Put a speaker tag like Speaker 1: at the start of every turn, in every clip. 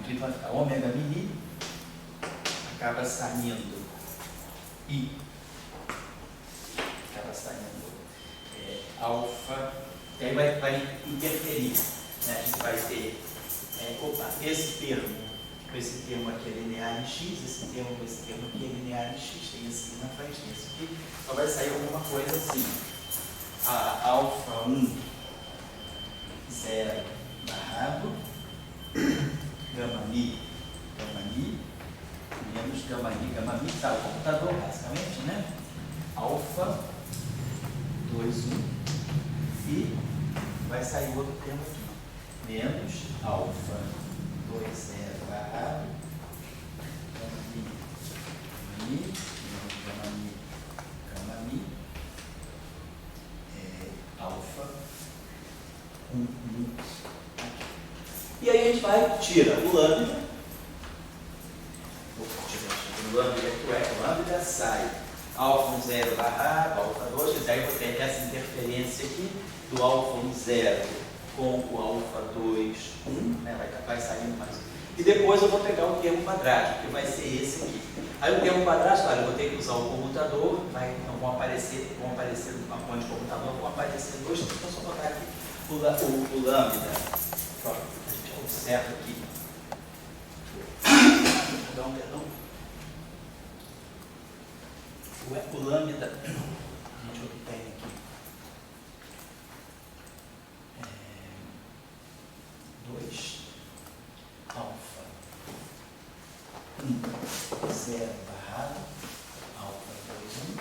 Speaker 1: Então vai ficar ômega mi acaba saindo I, acaba saindo alfa, e aí vai interferir, né? A gente vai ter esse termo com esse termo aqui é linear em x, esse termo com esse termo aqui é linear em x, tem esse na frente disso aqui, só vai sair alguma coisa assim, a alfa 1 0 barrado gama mi menos gama mi está o computador basicamente, né? Alfa 2 1 e vai sair outro termo aqui, menos alfa 2 0 barrado gama mi alfa 1 1. E aí a gente vai, tira o lambda, lambda sai alfa 1 0 barrado, alfa 2, aí eu vou ter essa interferência aqui do alfa 1 0 com o alfa 2 1, né? Vai saindo mais. E depois eu vou pegar o termo quadrático, que vai ser esse aqui. Aí o termo quadrático, claro, eu vou ter que usar o comutador, então vão aparecer no ponto de computador, vão aparecer dois, então só botar aqui o lambda. A gente observa aqui. Vou dar um dedão. O lambda, a gente obtém aqui 2 alfa 1 0 barrado alfa 2 1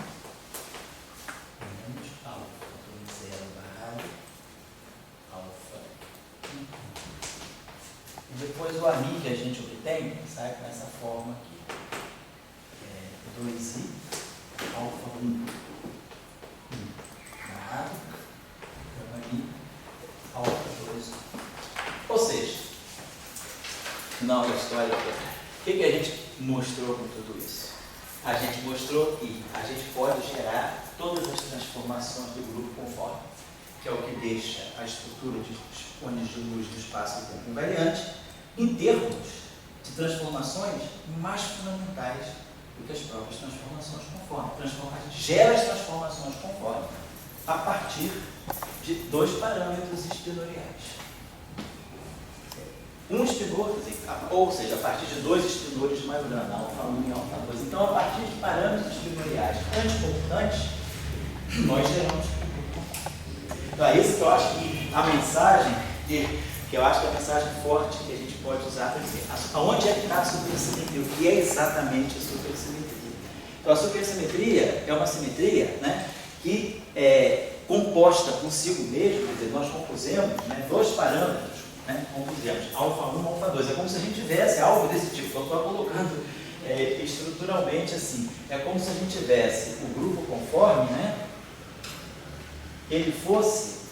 Speaker 1: menos alfa 2 0 barrado alfa 1 1. E depois o ami que a gente obtém sai com essa forma aqui, 2i alfa 1 barrado gama mi alfa 2 1. Ou seja, final da história, o que a gente mostrou com tudo isso? A gente mostrou que a gente pode gerar todas as transformações do grupo conforme, que é o que deixa a estrutura de onde de luz do espaço e tempo invariante em termos de transformações mais fundamentais do que as próprias transformações conforme. A gente gera as transformações conforme a partir de dois parâmetros espinoriais. Um espinor, ou seja, a partir de dois espinores de Majorana, alfa 1 e alfa 2. Então, a partir de parâmetros espinoriais anticonstantes, nós geramos. Então, é isso que eu acho que a mensagem, que eu acho que é a mensagem forte que a gente pode usar para dizer aonde é que está a supersimetria, o que é exatamente a supersimetria. Então, a supersimetria é uma simetria, né, que é composta consigo mesmo, quer dizer, nós compusemos, né, dois parâmetros, né, compusemos alfa 1 e alfa 2. É como se a gente tivesse algo desse tipo. Eu estou colocando estruturalmente assim. É como se a gente tivesse o grupo conforme, né, ele fosse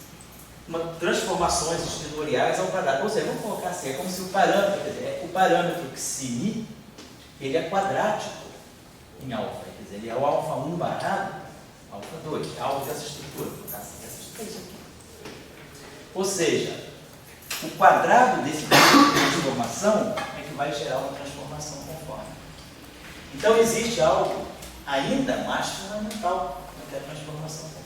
Speaker 1: transformações espinoriais ao quadrado. Ou seja, vamos colocar assim, é como se o parâmetro, o parâmetro psi, ele é quadrático em alfa. Quer dizer, ele é o alfa 1 barrado alfa 2. É algo dessa estrutura. Vou colocar assim, essa estrutura aqui. Ou seja, o quadrado desse tipo de transformação é que vai gerar uma transformação conforme. Então, existe algo ainda mais fundamental do que a transformação conforme.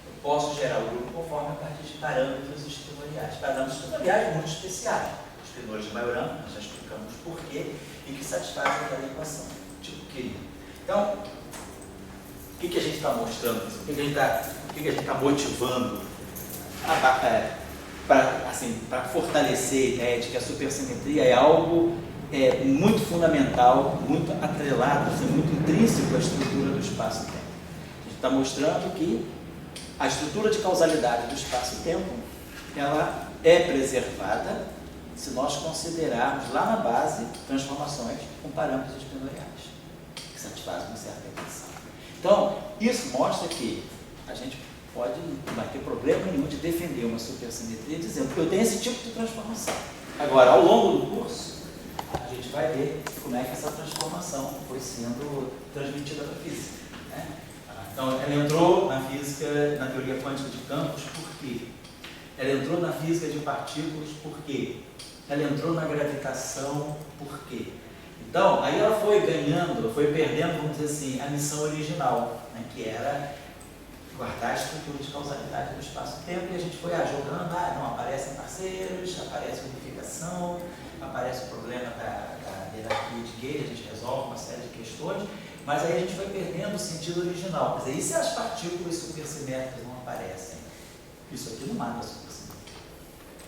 Speaker 1: Eu posso gerar o grupo conforme a partir de parâmetros espinoriais. Parâmetros espinoriais muito especiais. Os espinores de Majorana, nós já explicamos por quê, e que satisfazem aquela equação, tipo querido. Então, o que a gente está mostrando? O que a gente está motivando para fortalecer a ideia de que a supersimetria é algo muito fundamental, muito atrelado, assim, muito intrínseco à estrutura do espaço-tempo. A gente está mostrando que a estrutura de causalidade do espaço-tempo ela é preservada se nós considerarmos lá na base transformações com parâmetros espinoriais, que satisfazem uma certa equação. Então, isso mostra que a gente não vai ter problema nenhum de defender uma supersimetria dizendo que eu tenho esse tipo de transformação. Agora, ao longo do curso, a gente vai ver como é que essa transformação foi sendo transmitida para a física, né? Então, ela entrou na física, na teoria quântica de campos, por quê? Ela entrou na física de partículas, por quê? ela entrou na gravitação, por quê? Então, aí ela foi ganhando, foi perdendo, vamos dizer assim, a missão original, né, que era guardar a estrutura de causalidade do espaço-tempo, e a gente foi jogando, não, aparecem parceiros, aparece unificação, aparece o problema da hierarquia de Gale, a gente resolve uma série de questões, mas aí a gente foi perdendo o sentido original. Quer dizer, e se as partículas supersimétricas não aparecem? Isso aqui não mata a supersimetria.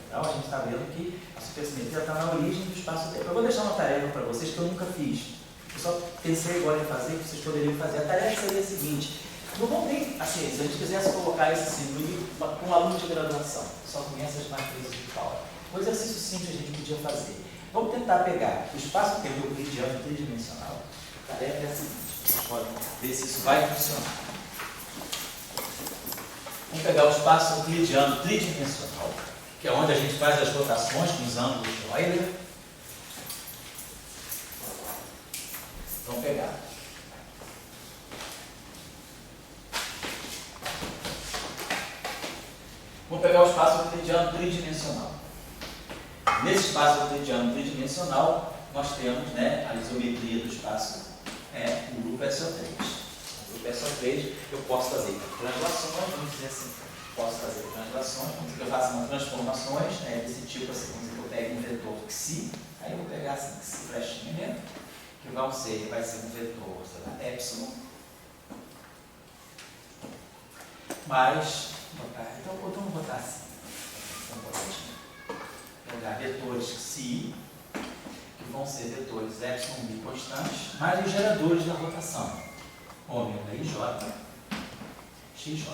Speaker 1: Então, a gente está vendo que a supersimetria está na origem do espaço-tempo. Eu vou deixar uma tarefa para vocês que eu nunca fiz. Eu só pensei agora em fazer, que vocês poderiam fazer. A tarefa seria a seguinte: não vão ter, assim, se a gente quisesse colocar esse símbolo com um aluno de graduação, só conhece as matrizes de Pauli. Um exercício simples a gente podia fazer. Vamos tentar pegar o espaço-tempo euclidiano tridimensional. A tarefa é a seguinte: vocês podem ver se isso vai funcionar. Vamos pegar o espaço euclidiano tridimensional, que é onde a gente faz as rotações com os ângulos de Euler. Vamos pegar. Vamos pegar o espaço euclidiano tridimensional. Nesse espaço euclidiano tridimensional, nós temos, né, a isometria do espaço, o grupo SO3. O grupo SO3, eu posso fazer translações, vamos dizer assim, posso fazer translações, vamos dizer que eu faço transformações, desse tipo assim, vamos dizer que eu pego um vetor xi, aí eu vou pegar assim, xi flechinha mesmo, que vai ser um vetor, sei lá, epsilon, mais, então vamos botar assim, pegar vetores xi, que vão ser vetores epsilon bi constantes, mais os geradores da rotação, ômega i j, xj.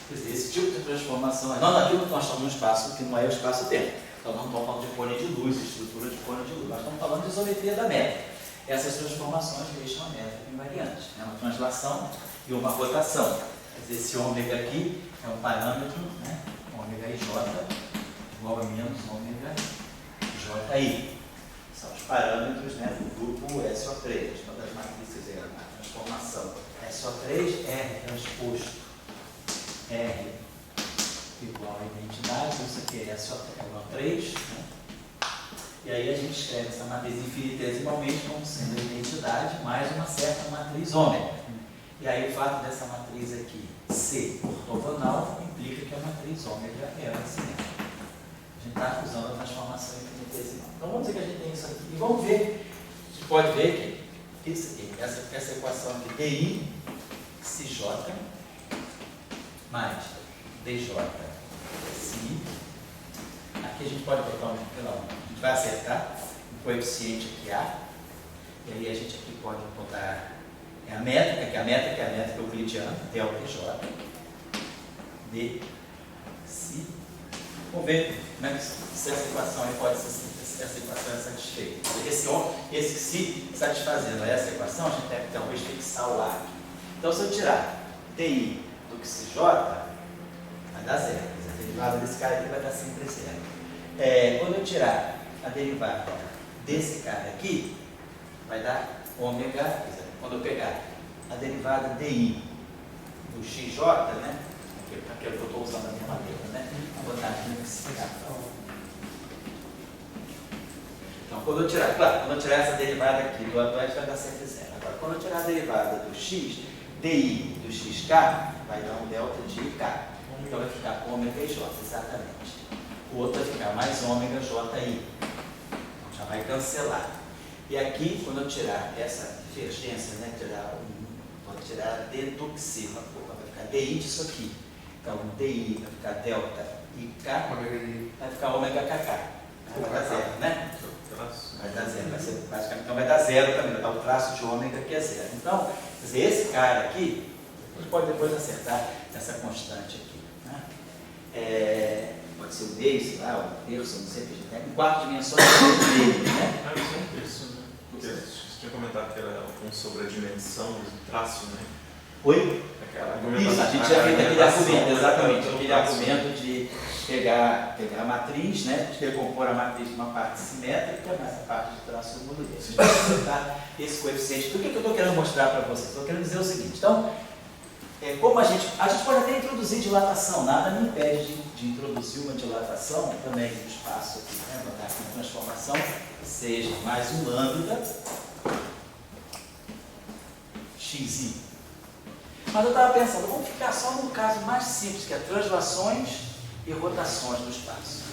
Speaker 1: Quer dizer, esse tipo de transformação não naquilo que nós chamamos de espaço, que não é o espaço-tempo. Então, não estamos falando de cone de luz, estrutura de cone de luz, nós estamos falando de isometria da métrica. Essas transformações deixam a métrica invariante, uma translação e uma rotação. Quer dizer, esse ômega aqui é um parâmetro, né? Ômega ij igual a menos ômega ji. São os parâmetros, né, do grupo SO3, uma das matrizes, a transformação SO3, R transposto R igual a identidade, isso aqui é SO3, né? E aí a gente escreve essa matriz infinitesimalmente como sendo a identidade mais uma certa matriz ômega. E aí o fato dessa matriz aqui ser ortogonal implica que a matriz ômega é assimétrica. A gente está usando a transformação infinitesimal. Então vamos dizer que a gente tem isso aqui. E vamos ver, a gente pode ver que isso aqui, essa equação aqui, DI, CJ, mais DJ, si. Aqui a gente pode botar a gente vai acertar o coeficiente aqui A. E aí a gente aqui pode botar a métrica, que é a métrica euclidiana, delta J, D, si. Vamos ver como é que se essa equação aí pode ser, se essa equação é satisfeita. Esse si satisfazendo essa equação, a gente deve talvez fixar o A aqui. Então, se eu tirar DI do que CJ, vai dar zero. A derivada desse cara aqui vai dar sempre zero. Quando eu tirar a derivada desse cara aqui, vai dar ômega. Quando eu pegar a derivada DI do XJ, né? Aquele que eu estou usando a minha madeira, né? Vou botar aqui nesse cara. Então, quando eu tirar essa derivada aqui do atuante, vai dar sempre zero. Agora, quando eu tirar a derivada do X, DI do XK, vai dar um delta de IK. Então vai ficar ômega IJ, exatamente. O outro vai ficar mais ômega JI. Então já vai cancelar. E aqui, quando eu tirar essa divergência, né, vou tirar D do xi, vai ficar DI disso aqui. Então DI vai ficar delta IK, vai ficar ômega KK. Vai dar zero, né? Vai dar zero, vai ser basicamente, então vai dar zero também, vai dar o traço de ômega que é zero. Então, quer dizer, esse cara aqui, a gente pode depois acertar essa constante aqui. Né? Pode ser o meio, sei lá, o terço, não sei o que a gente tem. Em 4 dimensões é o meio, né?
Speaker 2: Ah, isso é um terço, né? O terço, você tinha comentado que era sobre a dimensão do traço, né?
Speaker 1: Oi? Isso, a gente já fez aquele argumento, exatamente, aquele argumento de pegar a matriz, né, de decompor a matriz numa parte simétrica, mas a parte de traço modular. Vocês vão acertar esse coeficiente. O que eu estou querendo mostrar para vocês? Estou querendo dizer o seguinte. Então, como a gente pode até introduzir dilatação, nada me impede de introduzir uma dilatação também no espaço aqui, né? Botar aqui uma transformação que seja mais um lambda xi. Mas eu estava pensando, vamos ficar só no caso mais simples, que é translações e rotações do espaço.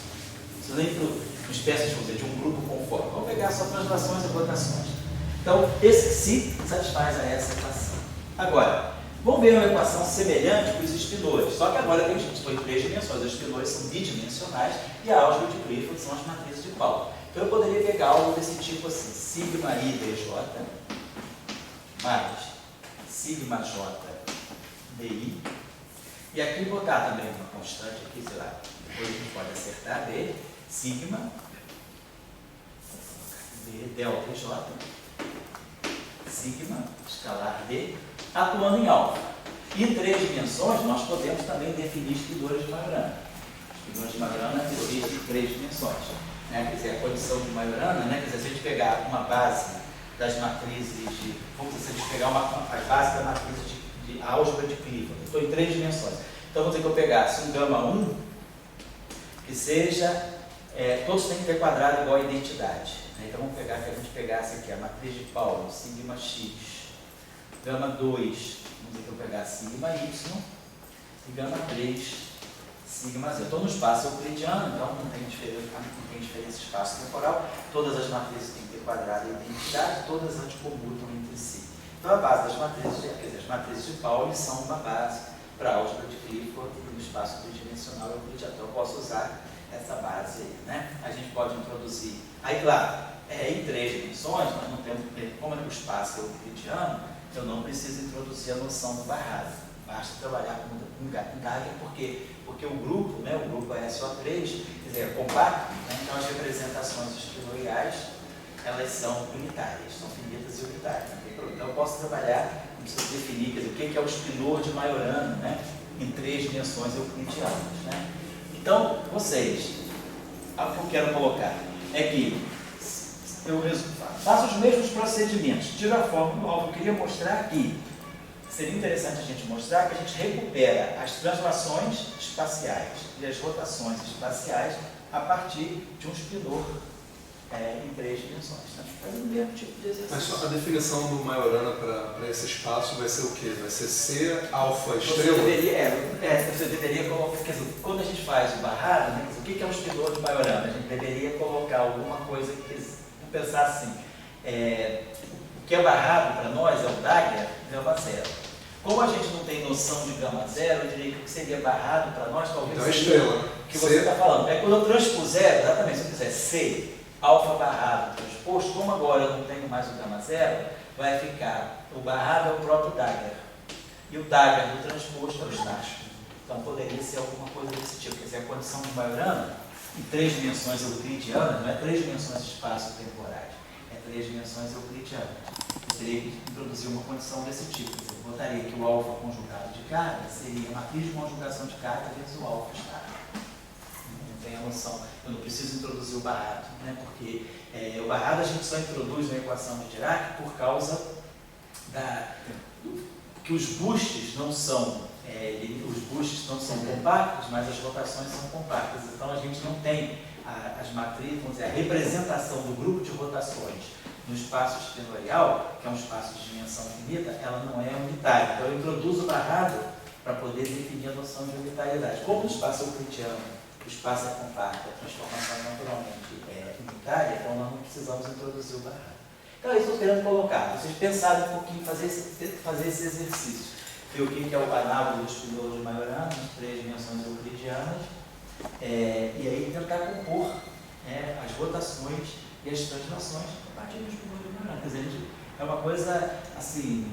Speaker 1: Isso nem uma espécie de um grupo conforme. Vamos pegar só translações e rotações. Então, esse si satisfaz a essa equação. Agora, vamos ver uma equação semelhante para os espinores. Só que agora a gente foi em 3 dimensões. Os espinores são bidimensionais e a álgebra de Clifford são as matrizes de Pauli. Então, eu poderia pegar algo desse tipo assim, sigma i dj mais sigma j di. E aqui botar também uma constante aqui, sei lá, depois a gente pode acertar b, sigma d delta j, sigma escalar d, atuando em alfa. E em 3 dimensões, nós podemos também definir espinores de Majorana. Espinores de Majorana existem em 3 dimensões. Né? Quer dizer, a condição de Majorana, né? Quer dizer, se a gente pegar uma base das matrizes de... Vamos dizer, se a gente pegar a base da matriz de álgebra de Clifford, eu estou em 3 dimensões. Então, vamos dizer que eu pegasse um gama 1, que seja... todos têm que ter quadrado igual a identidade. Né? Então, vamos pegar que a gente pegasse aqui a matriz de Pauli, sigma x, gama 2, vamos dizer que eu pegasse sigma y, e gama 3, sigma z. Estou no espaço euclidiano, então não tem diferença espaço-temporal. Todas as matrizes têm que ter quadrado e identidade, todas anticomutam entre si. Então, a base das matrizes, quer dizer, as matrizes de Pauli são uma base para a álgebra de Clifford no espaço tridimensional euclidiano. Então, eu posso usar essa base aí, né? A gente pode introduzir. Aí, claro, em 3 dimensões, nós não temos, como o espaço é euclidiano, eu não preciso introduzir a noção do barrado. Basta trabalhar com Gaussian, porque o grupo, né, o grupo SO3, quer dizer, é compacto, né? Então as representações espinoriais, elas são unitárias, são finitas e unitárias. Então eu posso trabalhar, não preciso definir, quer dizer, o que é o espinor de Majorana, né, em 3 dimensões euclidianas, né? Então, vocês, o que eu quero colocar é que eu faço os mesmos procedimentos, tiro a forma do alvo. Eu queria mostrar que seria interessante a gente mostrar que a gente recupera as translações espaciais e as rotações espaciais a partir de um espinor em 3 dimensões. Né? Fazendo o mesmo tipo de exercício.
Speaker 3: Mas só a definição do Majorana para esse espaço vai ser o quê? Vai ser C, alfa, estrela?
Speaker 1: Você deveria colocar, quer dizer, quando a gente faz o barrado, né, o que é um espinor de Majorana? A gente deveria colocar alguma coisa que, vamos pensar assim, o que é barrado para nós é o Dagger, gama zero. Como a gente não tem noção de gama zero, eu diria que o que seria barrado para nós talvez
Speaker 3: então,
Speaker 1: seria
Speaker 3: estrela.
Speaker 1: o que você está falando. Quando eu transpuser, exatamente, se eu fizer C, alfa barrado transposto, como agora eu não tenho mais o gama zero, vai ficar, o barrado é o próprio Dagger. E o Dagger do transposto é o estático. Então poderia ser alguma coisa desse tipo. Quer dizer, a condição de Majorana, em 3 dimensões euclidianas, não é 3 dimensões espaço-temporais, é 3 dimensões euclidianas. Eu teria que introduzir uma condição desse tipo. Quer dizer, eu botaria que o alfa conjugado de carga seria a matriz de conjugação de carga vezes o alfa estático. Não tem a noção. Eu não preciso introduzir o barrado, né? Porque o barrado a gente só introduz na equação de Dirac por causa que os bustes não são compactos, mas as rotações são compactas. Então a gente não tem as matrizes, vamos dizer, a representação do grupo de rotações no espaço espinorial, que é um espaço de dimensão finita, ela não é unitária. Então eu introduzo o barrado para poder definir a noção de unitariedade. Como no espaço euclidiano o espaço é compacto, a transformação naturalmente é unitária, então nós não precisamos introduzir o barrado. Então é isso que eu estou querendo colocar. Vocês pensarem um pouquinho, fazer esse exercício. Ver o que é o análogo do espinor de Majorana, nas 3 dimensões euclidianas, e aí tentar compor as rotações e as translações a partir do espinor de Majorana. Quer dizer, é uma coisa assim,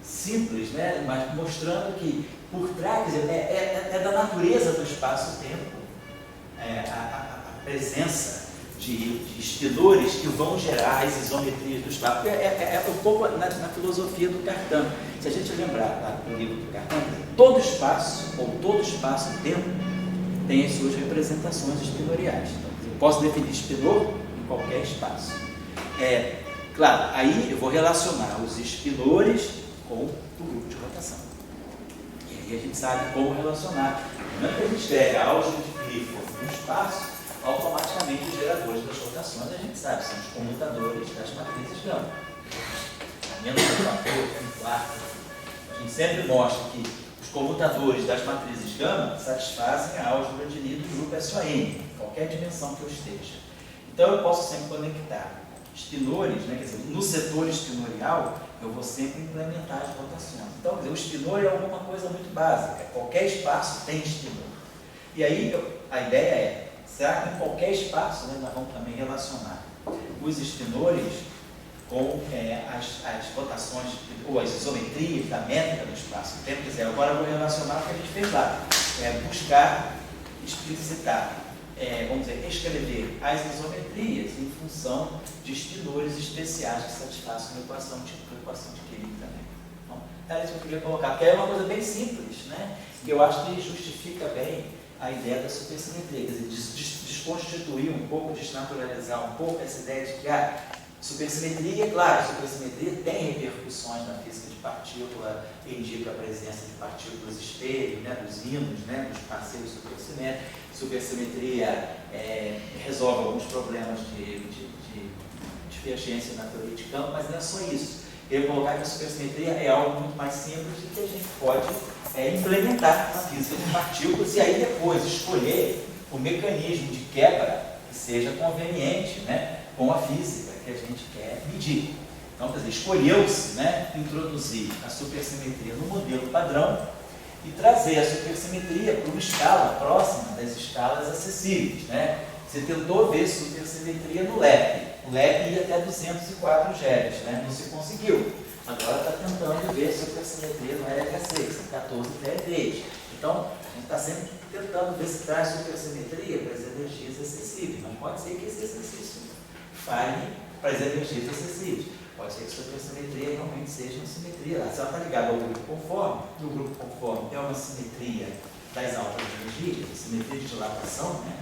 Speaker 1: simples, né? Mas mostrando que por trás, quer dizer, é da natureza do espaço-tempo a presença de espinores que vão gerar as isometrias do espaço. É um pouco na filosofia do Cartan. Se a gente lembrar do livro do Cartan, todo espaço, ou todo espaço-tempo, tem as suas representações espinoriais. Então, eu posso definir espinor em qualquer espaço. Claro, aí eu vou relacionar os espinores com o grupo de rotação. E a gente sabe como relacionar. Não é que a gente escreve a álgebra de Clifford no espaço, automaticamente os geradores das rotações a gente sabe, são os comutadores das matrizes gama. Menos um fator, um quarto. A gente sempre mostra que os comutadores das matrizes gama satisfazem a álgebra de Lie do grupo SON, qualquer dimensão que eu esteja. Então eu posso sempre conectar espinores, né? Quer dizer, no setor espinorial eu vou sempre implementar as rotações. Então, quer dizer, o espinor é alguma coisa muito básica, qualquer espaço tem espinor. E aí a ideia é, será que em qualquer espaço, né, nós vamos também relacionar os espinores com as rotações ou as isometrias da métrica do espaço-tempo? Quer dizer, agora eu vou relacionar o que a gente fez lá, buscar explicitar, vamos dizer, escrever as isometrias em função de espinores especiais que satisfaçam a equação de Killing também. Então, era isso que eu queria colocar, porque é uma coisa bem simples, né? Que eu acho que justifica bem a ideia da supersimetria, quer dizer, desconstituir um pouco, desnaturalizar um pouco essa ideia de que a supersimetria, claro, a supersimetria tem repercussões na física de partícula, indica a presença de partículas espelho, né, dos íons, né, dos parceiros supersimétricos. Supersimetria resolve alguns problemas de divergência na teoria de campo, mas não é só isso. Eu vou colocar que a supersimetria é algo muito mais simples e que a gente pode implementar na física de partículas e aí depois escolher o mecanismo de quebra que seja conveniente, né, com a física que a gente quer medir. Então, quer dizer, escolheu-se, né, introduzir a supersimetria no modelo padrão e trazer a supersimetria para uma escala próxima das escalas acessíveis, né? Você tentou ver supersimetria no LEP. O LEP ia até 204 GeV, né? Não se conseguiu. Agora está tentando ver supersimetria no LHC, 14 TeV. Então, a gente está sempre tentando ver se traz supersimetria para as energias acessíveis. Mas pode ser que esse exercício falhe para as energias acessíveis. Pode ser que a supersimetria realmente seja uma simetria lá. Se ela está ligada ao grupo conforme, e o grupo conforme é uma simetria das altas energias, simetria de dilatação, né?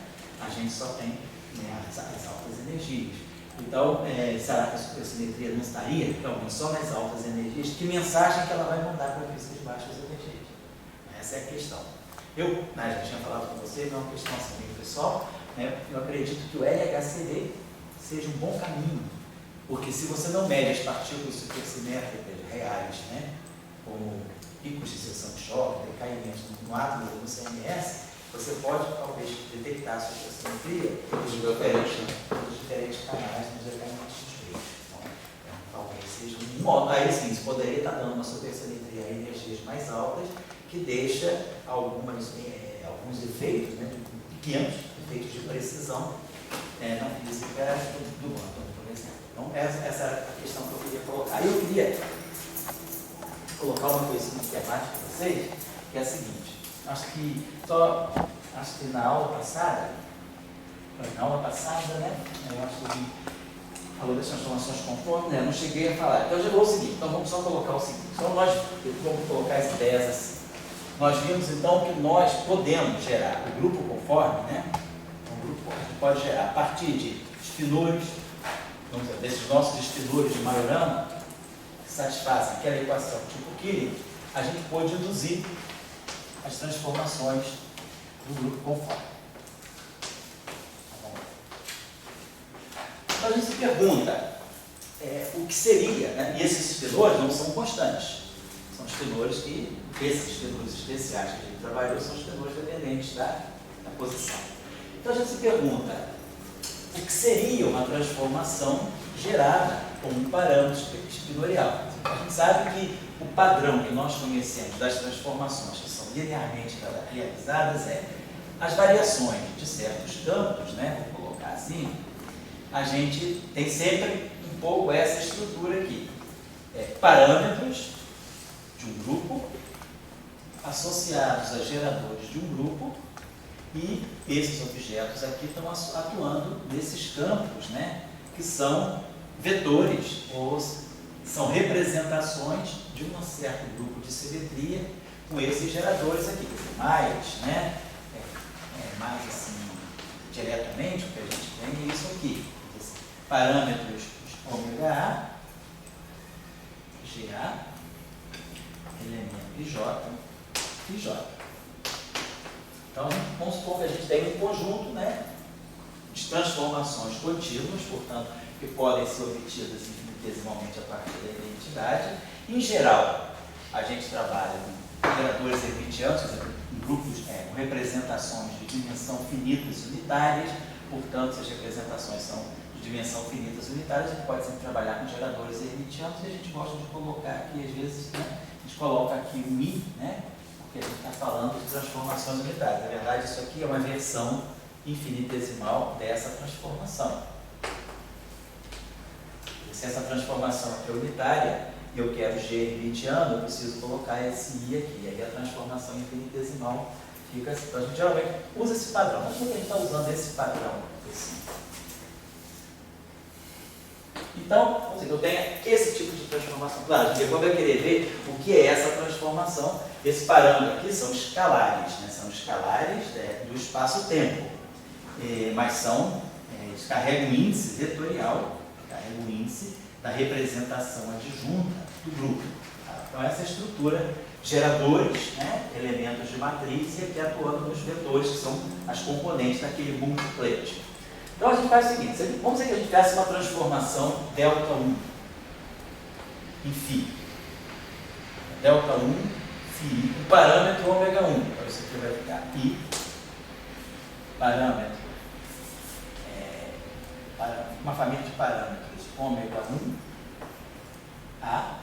Speaker 1: A gente só tem, né, as altas energias. Então, será que a supersimetria não estaria realmente só nas altas energias? Que mensagem que ela vai mandar para a física de baixas energias? Essa é a questão. Eu já tinha falado com você, não é uma questão assim meio pessoal, né? Eu acredito que o LHCD seja um bom caminho. Porque se você não mede as partículas supersimétricas reais, né, como picos de seção de choque, decaimentos no átomo do CMS, você pode talvez detectar a supersimetria pelos diferentes canais nos decaimentos de espelho. Então, talvez seja um modo. Aí sim, você poderia estar dando uma supersimetria a energias mais altas, que deixa alguns efeitos, né, pequenos efeitos de precisão na física do quantum. Então, essa é a questão que eu queria colocar. Eu queria colocar uma coisinha que é mais para vocês, que é a seguinte. Acho que na aula passada, né? Eu acho que falou das transformações conforme, né? Eu não cheguei a falar. Então, eu vou o seguinte. Então, vamos só colocar o seguinte. Então, nós vamos colocar as ideias assim. Nós vimos, então, que nós podemos gerar o grupo conforme, né? O grupo conforme pode gerar a partir de espinores, desses nossos espinores de Majorana, que satisfazem aquela equação tipo Killing, a gente pode induzir as transformações do grupo conforme. Tá bom? Então a gente se pergunta o que seria, né? E esses espinores não são constantes. São espinores esses espinores especiais que a gente trabalhou são espinores dependentes da posição. Então a gente se pergunta, o que seria uma transformação gerada com um parâmetro espinorial? A gente sabe que o padrão que nós conhecemos das transformações que são linearmente realizadas as variações de certos campos, né? Vou colocar assim, a gente tem sempre um pouco essa estrutura aqui. Parâmetros de um grupo associados a geradores de um grupo. E esses objetos aqui estão atuando nesses campos, né, que são vetores, ou são representações de um certo grupo de simetria com esses geradores aqui. Mais, né, mais assim, diretamente, o que a gente tem é isso aqui. Parâmetros ômega A, GA, elemento J, e J. Então, vamos supor que a gente tem um conjunto, né, de transformações contínuas, portanto, que podem ser obtidas infinitesimalmente a partir da identidade. Em geral, a gente trabalha com geradores hermitianos, quer dizer, com grupos, com representações de dimensão finitas unitárias. Portanto, se as representações são de dimensão finitas unitárias, a gente pode sempre trabalhar com geradores hermitianos, e a gente gosta de colocar aqui, às vezes, né, a gente coloca aqui um I, né, porque a gente está falando de transformações unitárias. Na verdade, isso aqui é uma versão infinitesimal dessa transformação. E se essa transformação aqui é unitária, e eu quero G hermitiano, eu preciso colocar esse I aqui. E aí a transformação infinitesimal fica assim. Então a gente geralmente usa esse padrão. Mas por que a gente está usando esse padrão assim? Então, vamos dizer, eu tenho esse tipo de transformação. Claro, depois vai querer ver o que é essa transformação. Esse parâmetro aqui são escalares, né? São escalares do espaço-tempo. Mas são, eles carregam um índice vetorial, carregam um índice da representação adjunta do grupo. Tá? Então, essa é a estrutura, geradores, né, elementos de matriz, e aqui atuando nos vetores, que são as componentes daquele multiplet. Então, a gente faz o seguinte, vamos dizer que a gente fizesse uma transformação Δ1 em φ. Δ1, φ, o parâmetro ômega 1. Então, isso aqui vai ficar I, parâmetro, uma família de parâmetros ômega 1, A,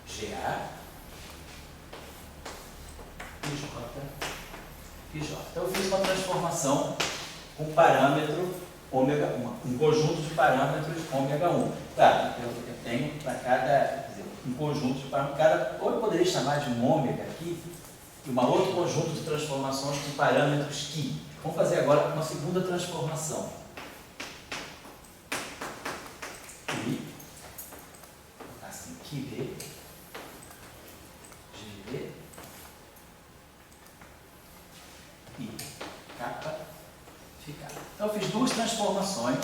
Speaker 1: GA, e J. Então, eu fiz uma transformação com parâmetro ômega 1, um conjunto de parâmetros ômega 1. Claro, eu tenho para cada, um conjunto de parâmetros, ou eu poderia chamar de um ômega aqui, e um outro conjunto de transformações com parâmetros que. Vamos fazer agora uma segunda transformação. I, assim, que B, GB, I, capa, ficar. Então, eu fiz duas transformações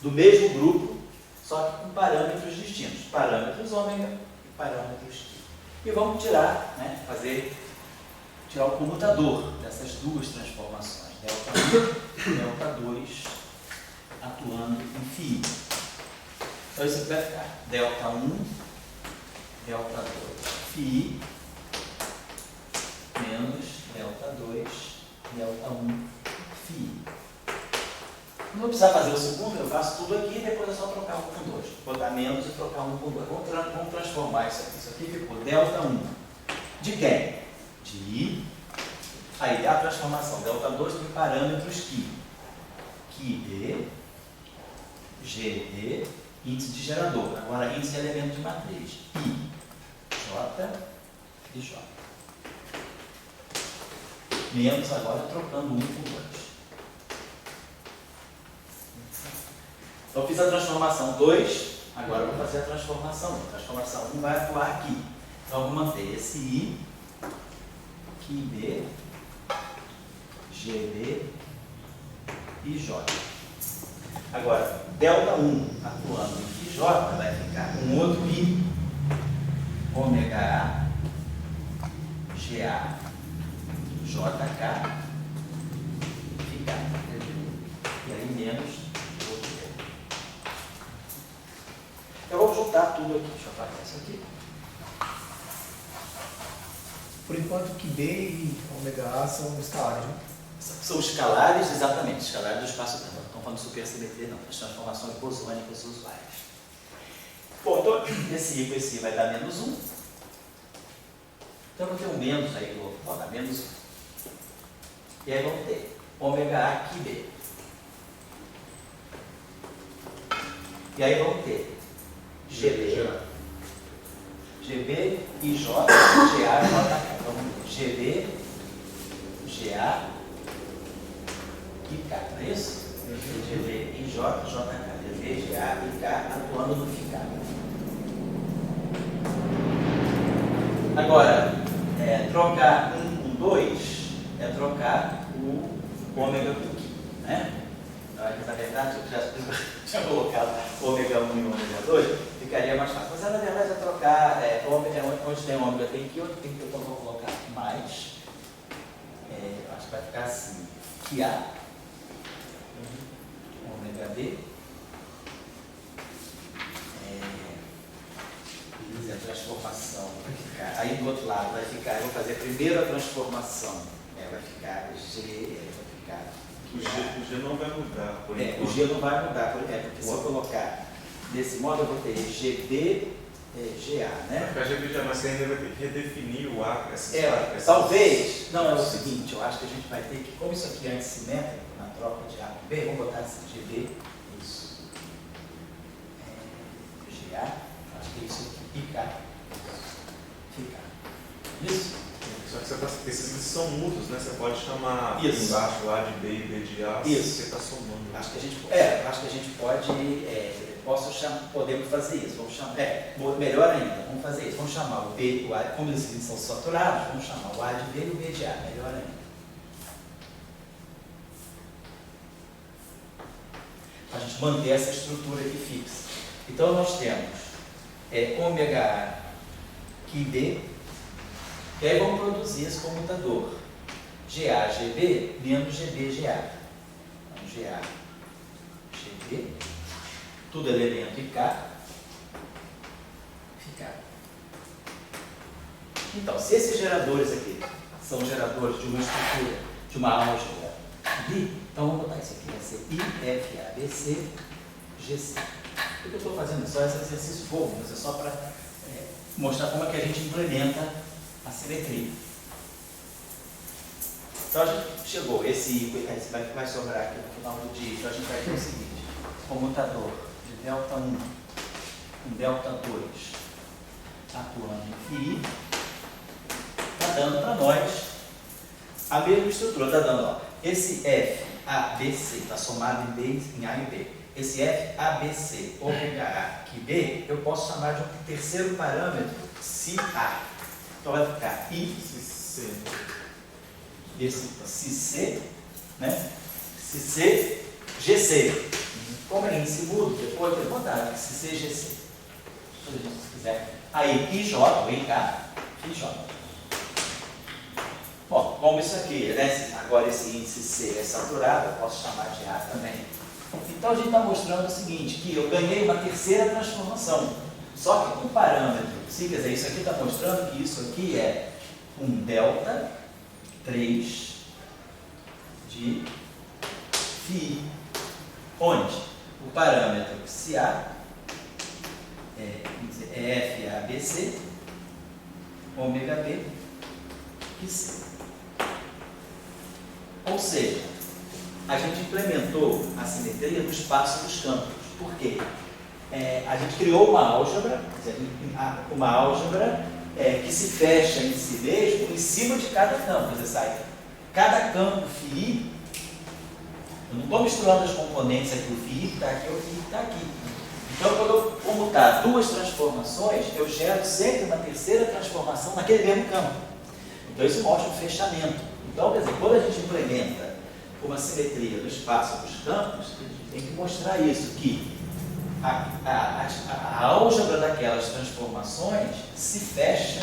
Speaker 1: do mesmo grupo, só que com parâmetros distintos. Parâmetros ômega e parâmetros Q. E vamos tirar, né, tirar o comutador dessas duas transformações, Δ1 e Δ2, atuando em φ. Então, isso aqui vai ficar Δ1, Δ2, φ, menos Δ2, Δ1, φ. Não vou precisar fazer o segundo, eu faço tudo aqui e depois é só trocar um com 2. Botar menos e trocar um com 2. Vamos transformar isso aqui. Isso aqui ficou Δ1. De quem? De I. Aí a transformação Δ2 tem parâmetros que B, GB, índice de gerador. Agora índice de elemento de matriz. I, J e J. Menos agora trocando um com 2. Então, eu fiz a transformação 2, agora eu vou fazer a transformação 1. A transformação 1 vai atuar aqui. Então, eu vou manter esse I, que B, GB e J. Agora, Δ1 atuando em J vai ficar um outro I, ômega A, GA, JK, ficar. E aí, menos. Eu vou juntar tudo aqui. Deixa eu apagar isso aqui.
Speaker 4: Por enquanto, que B e ômega A são escalares, né?
Speaker 1: São escalares, exatamente, escalares do espaço-tempo. Não estão falando de supersimetria, não. As transformações bosônicas usuais. Bom, então, esse I com esse I vai dar menos 1. Então, eu vou ter um menos aí do outro. Vou dar menos 1. E aí, vamos ter ômega A que B. E aí, vamos ter GB, GB e J, GA e JK. Então, GB, GA e K, não é isso? GB e J, JK. GB, GA e K atuando no ficar. Agora, trocar 1 com 2 é trocar o ômega com Q, né? Então, na verdade, eu já tinha colocado ômega 1 e ômega 2, ficaria mais fácil. Mas na verdade é trocar, onde tem ômega tem que, onde tem que eu vou colocar mais. Acho que vai ficar assim, que A, ômega B, a transformação vai ficar, aí do outro lado vai ficar, eu vou fazer primeiro a transformação, vai ficar G, vai ficar
Speaker 2: O G não vai mudar, por
Speaker 1: o
Speaker 2: enquanto.
Speaker 1: G não vai mudar, porque se eu colocar desse modo eu vou ter GB, GA,
Speaker 2: Vai
Speaker 1: né?
Speaker 2: ficar GBGA, mas você ainda vai ter que redefinir o A,
Speaker 1: Talvez, não, é o seguinte, eu acho que a gente vai ter que, como isso aqui é antissimétrico, na troca de A com B, vamos botar esse GB, isso, GA, acho que é isso aqui, ficar. Isso?
Speaker 2: Só que esses são mudos, né? Você pode chamar
Speaker 1: Isso.
Speaker 2: embaixo A de B e B de A,
Speaker 1: Isso.
Speaker 2: você está somando.
Speaker 1: Acho que a gente pode, podemos fazer isso, vamos chamar, melhor ainda, vamos fazer isso, vamos chamar o B, o A, como eles são saturados, vamos chamar o A de B e o B de A, melhor ainda. A gente manter essa estrutura aqui fixa. Então nós temos ômega A que B, e aí vamos produzir esse comutador GA, GB menos GB, GA. Então, GA, GB, tudo elemento IK, ficar. Então, se esses geradores aqui são geradores de uma estrutura, de uma álgebra B, então vamos botar isso aqui, vai ser I, F, A, B, C, G, C. O que eu estou fazendo só esse exercício bobo, mas é só para mostrar como é que a gente implementa a simetria. Então a gente chegou, esse vai sobrar aqui no final do dia, então a gente vai ter o seguinte, comutador de delta 1 com delta 2 atuando em φ, está dando para nós a mesma estrutura, está dando, ó, esse F, A, B, C, está somado em A e B. Esse F, A, B, C, ômega A, que B, eu posso chamar de um terceiro parâmetro, si A. Então vai ficar I,
Speaker 2: C.
Speaker 1: esse si C, né? Si C, GC. Como é índice mudo, depois eu vou botar si C, GC. Se quiser. Aí IJ, ou IK, IJ. Bom, como isso aqui, né? Agora esse índice C é saturado, eu posso chamar de A também. Então a gente está mostrando o seguinte, que eu ganhei uma terceira transformação. Só que o parâmetro, quer dizer, isso aqui está mostrando que isso aqui é um delta 3 de φ, onde o parâmetro se A é F, A, B, C, ômega B e C. Ou seja, a gente implementou a simetria no espaço dos campos. Por quê? A gente criou uma álgebra, que se fecha em si mesmo em cima de cada campo. Quer dizer, cada campo φ, eu não estou misturando as componentes aqui, o φ que está aqui, o φ que está aqui. Então, quando eu comutar duas transformações, eu gero sempre uma terceira transformação naquele mesmo campo. Então, isso mostra o fechamento. Então, quer dizer, quando a gente implementa uma simetria no espaço dos campos, a gente tem que mostrar isso, que a álgebra daquelas transformações se fecha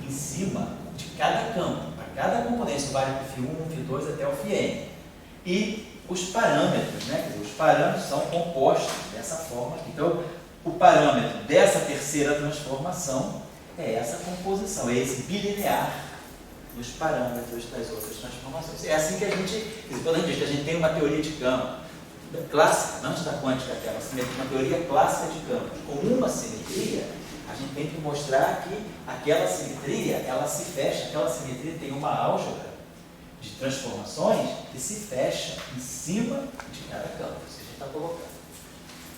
Speaker 1: em cima de cada campo, para cada componente, isso vale para o φ1, φ2 até o φn. E os parâmetros, né? Quer dizer, os parâmetros são compostos dessa forma aqui. Então, o parâmetro dessa terceira transformação é essa composição, é esse bilinear dos parâmetros das outras transformações. É assim que a gente, quando a gente diz que a gente tem uma teoria de campo clássica, antes da quântica, aquela simetria, uma teoria clássica de campos, com uma simetria, a gente tem que mostrar que aquela simetria, ela se fecha, aquela simetria tem uma álgebra de transformações que se fecha em cima de cada campo, isso que a gente está colocando.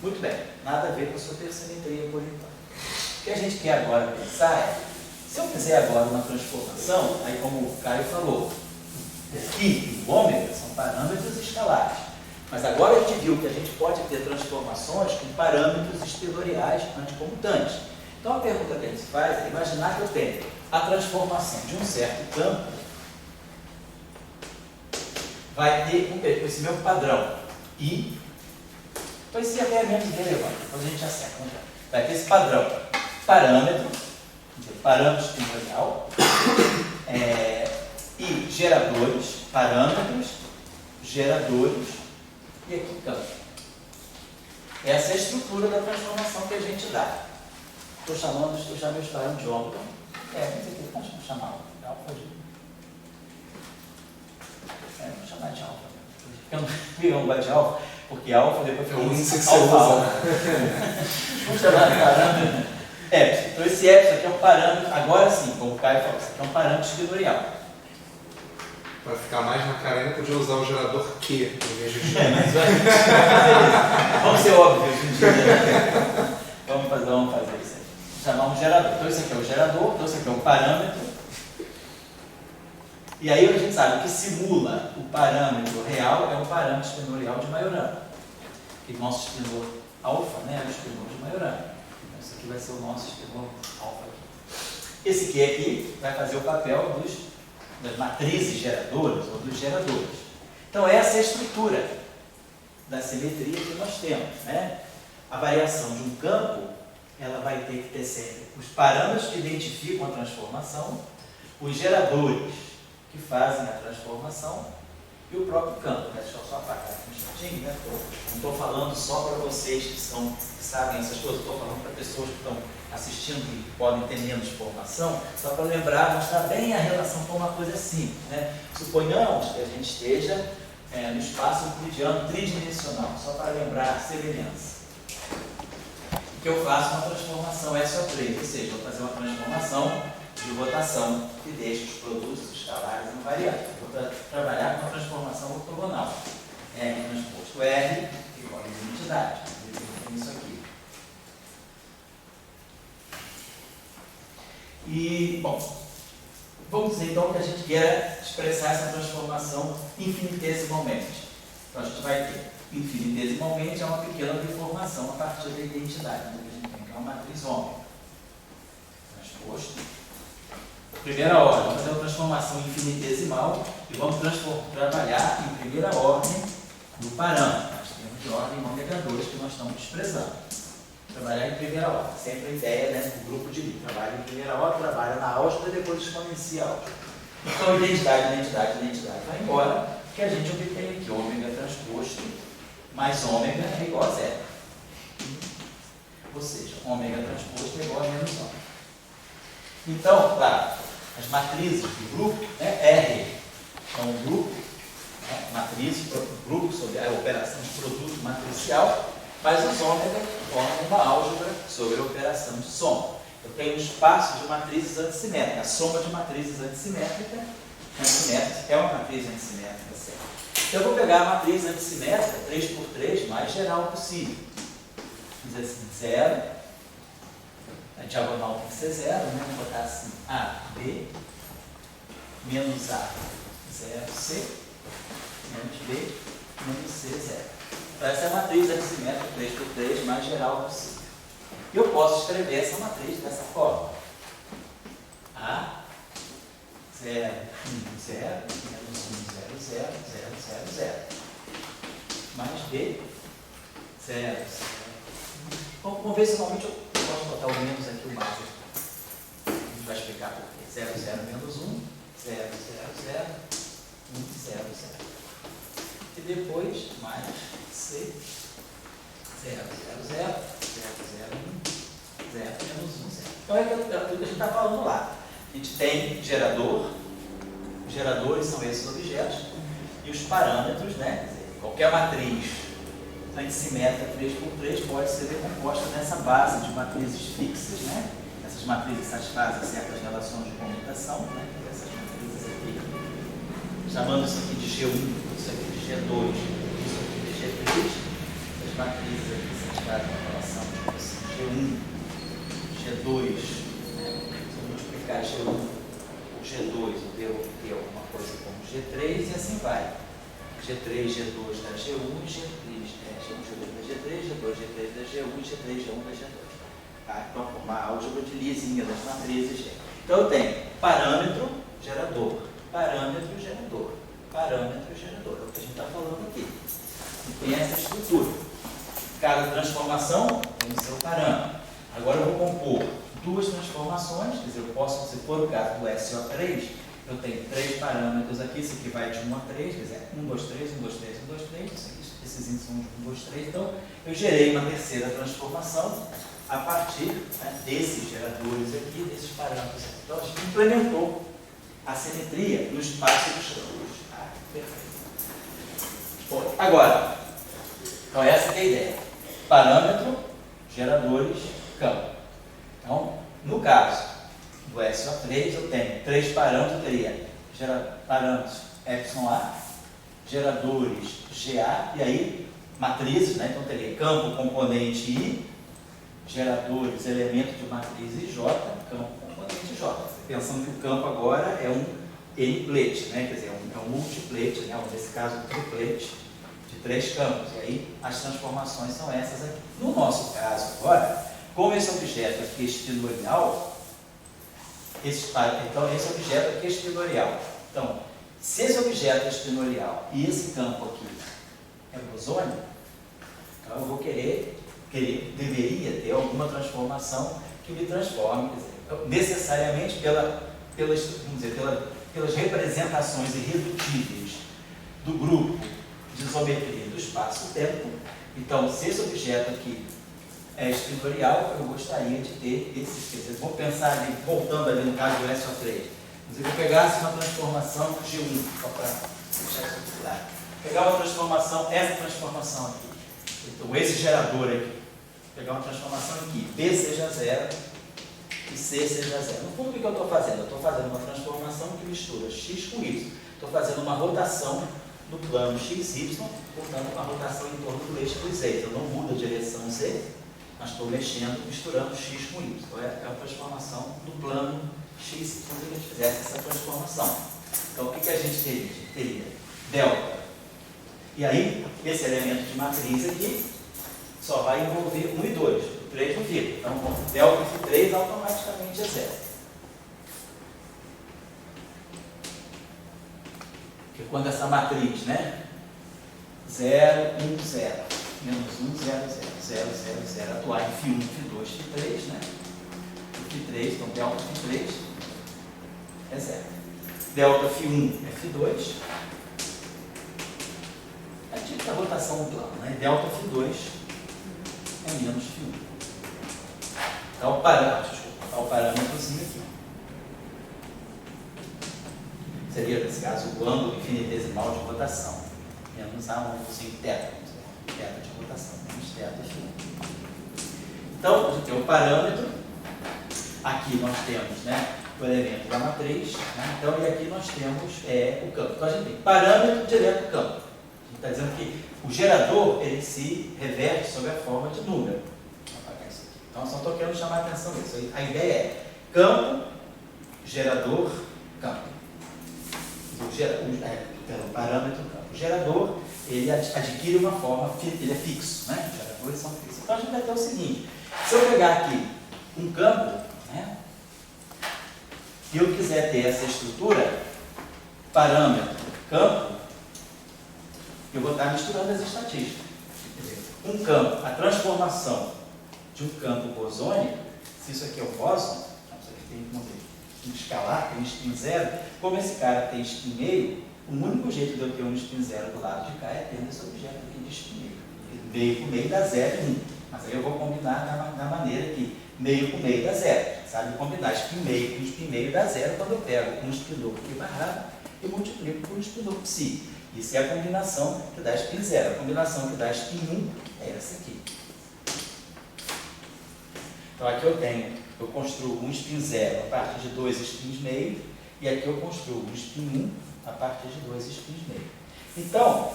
Speaker 1: Muito bem, nada a ver com a supersimetria por enquanto. O que a gente quer agora pensar é, se eu fizer agora uma transformação, aí como o Caio falou, o φ e o ômega são parâmetros escalares. Mas agora a gente viu que a gente pode ter transformações com parâmetros esteloriais anticomutantes. Então a pergunta que a gente faz é imaginar que eu tenho a transformação de um certo campo, vai ter esse meu padrão I. Então Depois se até menos relevante, depois a gente acerta. Vai ter esse padrão. Parâmetro, parâmetro espinhorial, e geradores, parâmetros, geradores, e aqui campo. Essa é a estrutura da transformação que a gente dá. Estou chamando os parâmetros de ômega. Não sei o que, vamos chamar de alfa de. Vamos chamar de alfa. Eu não gosto de alfa, porque alfa depois
Speaker 3: É o índice que você
Speaker 1: alfa,
Speaker 3: usa,
Speaker 1: alfa. Vamos chamar de parâmetro. Então esse epsilon aqui é um parâmetro, agora sim, como o Caio falou, isso aqui é um parâmetro espinorial.
Speaker 3: Para ficar mais na carena, podia usar o gerador Q em vez de G.
Speaker 1: Vamos ser óbvios hoje em dia, né? Vamos fazer isso aí. Chamar um gerador. Então isso aqui é o gerador, então isso aqui é o parâmetro. E aí a gente sabe que simula o parâmetro real é o parâmetro espinorial de Majorana. Que nosso espinor alfa, né, é o espinor de Majorana. Então isso aqui vai ser o nosso espinor alfa aqui. Esse aqui vai fazer o papel das matrizes geradoras ou dos geradores. Então essa é a estrutura da simetria que nós temos, né? A variação de um campo, ela vai ter que ter sempre os parâmetros que identificam a transformação, os geradores que fazem a transformação e o próprio campo. Deixa eu só apagar aqui um instantinho, né? Não estou falando só para vocês que sabem essas coisas, estou falando para pessoas que estão assistindo e podem ter menos formação, só para lembrar, mostrar bem a relação com uma coisa assim, né? Suponhamos que a gente esteja no espaço euclidiano tridimensional, só para lembrar a semelhança. Que eu faço uma transformação SO3, ou seja, eu vou fazer uma transformação de rotação que deixa os produtos escalares invariantes. Vou trabalhar com uma transformação ortogonal. R transposto R igual a identidade. Isso aqui. E, bom, vamos dizer então que a gente quer expressar essa transformação infinitesimalmente. Então a gente vai ter infinitesimalmente é uma pequena deformação a partir da identidade, né, que a gente tem, que é uma matriz ômega. Transposto. Primeira ordem, vamos fazer uma transformação infinitesimal e vamos trabalhar em primeira ordem no parâmetro. Nós temos de ordem ômega 2 que nós estamos expressando. Trabalhar em primeira ordem. Sempre a ideia, né, do grupo de Lie. Trabalha em primeira ordem, trabalha na álgebra e depois exponencia a álgebra. Então, identidade vai embora, que a gente obtém aqui ômega transposto mais ômega é igual a zero. Ou seja, ômega transposto é igual a menos ômega. Então, claro, as matrizes do grupo, né, R é um grupo, né, matriz, grupo sobre a operação de produto matricial, mas os ômega formam uma álgebra sobre a operação de soma. Eu tenho um espaço de matrizes antissimétricas. A soma de matrizes antissimétricas é uma matriz antissimétrica, certo? Então eu vou pegar a matriz antissimétrica 3 por 3 mais geral possível. Vamos dizer assim, 0. A diagonal tem que ser 0, né? Vou botar assim, A, B, menos A, 0, C, menos B, menos C, 0. Então essa é a matriz antissimétrica 3 por 3 mais geral possível. E eu posso escrever essa matriz dessa forma. A, 0, 1, 0, menos 1, 0, 0, 0, 0, 0. Mais B, 0, 0. Convencionalmente eu posso botar o menos aqui, o mais. A gente vai explicar por quê. 0, 0, menos 1, 0, 0, 0, 1, 0, 0. E depois, mais C, 0, 0, 0, 0, 0, 1, 0, menos 1, 0. Então é tudo que a gente está falando lá. A gente tem gerador, os geradores são esses objetos, e os parâmetros, né? Quer dizer, qualquer matriz antissimétrica 3 por 3 pode ser decomposta nessa base de matrizes fixas, né? Essas matrizes satisfazem certas relações de comutação, né? Essas matrizes aqui, chamando isso aqui de G1, isso aqui de G2, isso aqui de G3, as matrizes aqui satisfazem uma relação de G1, G2, né? Se eu multiplicar G1 por G2, eu devo ter alguma coisa como G3 e assim vai. G3, G2 da G1 e G3, G1, G2 da G3, G2, G3 da G1 e G3, G1 da G2. Tá? Então, uma álgebra de Liezinha das matrizes. Então, eu tenho parâmetro, gerador, parâmetro, gerador, parâmetro, gerador. É o que a gente está falando aqui. E tem essa estrutura. Cada transformação tem o seu parâmetro. Agora eu vou compor duas transformações, quer dizer, eu posso, se for o caso do SO3, eu tenho 3 parâmetros aqui, esse aqui vai de 1 a 3, quer dizer, 1, 2, 3, 1, 2, 3, 1, 2, 3, esses índices são de 1, 2, 3, então eu gerei uma terceira transformação a partir, né, desses geradores aqui, desses parâmetros aqui. Então a gente implementou a simetria no espaço dos campos. Ah, perfeito. Bom, agora, então essa que é a ideia. Parâmetro, geradores, campo. Então, no caso do SO3, eu tenho 3 parâmetros, eu teria parâmetros εA, geradores GA, e aí matrizes, né? Então teria campo, componente I, geradores, elemento de matriz IJ, campo, componente J. Pensando que o campo agora é um n-plate, né? Quer dizer, é um multiplate, né? Nesse caso um triplate de 3 campos. E aí as transformações são essas aqui. No nosso caso agora, como esse objeto aqui é espinorial, então esse objeto aqui é espinorial. Então, se esse objeto é espinorial e esse campo aqui é bosônico, então eu vou deveria ter alguma transformação que me transforme, quer dizer, necessariamente pelas representações irredutíveis do grupo de isometria do espaço-tempo. Então, se esse objeto aqui é espinorial, eu gostaria de ter esse, quer dizer, vou pensar ali, voltando ali no caso do SO3, se eu pegasse uma transformação G1, só para deixar isso aqui claro, pegar uma transformação, essa transformação aqui, então esse gerador aqui, pegar uma transformação em que B seja 0 e C seja 0. No fundo, o que eu estou fazendo? Eu estou fazendo uma transformação que mistura X com Y. Estou fazendo uma rotação no plano XY, portanto, uma rotação em torno do eixo dos Z. Eu não mudo a direção Z, mas estou mexendo, misturando X com Y. Então, é uma transformação do plano X, quando a gente fizesse essa transformação. Então, o que a gente teria? Delta. E aí, esse elemento de matriz aqui só vai envolver 1 e 2. O 3 não fica. Então, delta de 3 automaticamente é 0. Porque quando essa matriz, né? 0, 1, 0. Menos 1, 0, 0. 0, 0, 0. Atuar em φ1, φ2, φ3, né? φ3, então delta φ3 é 0. Delta φ1 é φ2. É tipo a rotação do plano, né? Delta φ2 é menos φ1. Está o parâmetro, desculpa, está o parâmetrozinho aqui. Seria, nesse caso, o ângulo infinitesimal de rotação. Menos A, um ângulozinho θ, θ de rotação, menos θ de φ1. Então, a gente tem o parâmetro. Aqui nós temos, né, o elemento da matriz, né? Então, e aqui nós temos o campo. Então, a gente tem parâmetro direto do campo. A gente está dizendo que o gerador, ele se reverte sob a forma de número. Vou apagar isso aqui. Então, só estou querendo chamar a atenção disso. A ideia é campo, gerador, campo. O parâmetro campo. O gerador, ele adquire uma forma, ele é fixo, né? Os geradores são fixos. Então, a gente vai ter o seguinte. Se eu pegar aqui um campo, né, e eu quiser ter essa estrutura, parâmetro, campo, eu vou estar misturando as estatísticas. Quer dizer, um campo, a transformação de um campo bosônico, se isso aqui é o bóson, isso aqui tem um escalar, tem um spin 0, como esse cara tem spin meio, o único jeito de eu ter um spin 0 do lado de cá é tendo esse objeto aqui de spin meio. Meio com meio dá 0 e 1. Mas aí eu vou combinar na maneira que meio com meio dá 0. Sabe combinar spin meio com spin meio dá 0 quando eu pego um spin duplo que barrado e multiplico por um spin duplo psi. Isso é a combinação que dá spin 0. A combinação que dá spin 1 é essa aqui. Então aqui eu construo um spin 0 a partir de 2 spins meio, e aqui eu construo um spin 1 a partir de 2 spins meio. Então,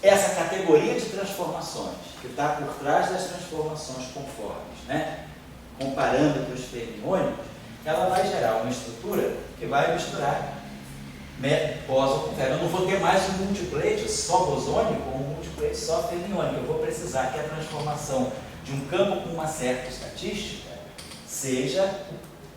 Speaker 1: essa categoria de transformações que está por trás das transformações conformes, né, com parâmetros fermiônicos, ela vai gerar uma estrutura que vai misturar bóson com ferro. Eu não vou ter mais um multiplate só bosônico ou um multiplate só fermiônico. Eu vou precisar que a transformação de um campo com uma certa estatística seja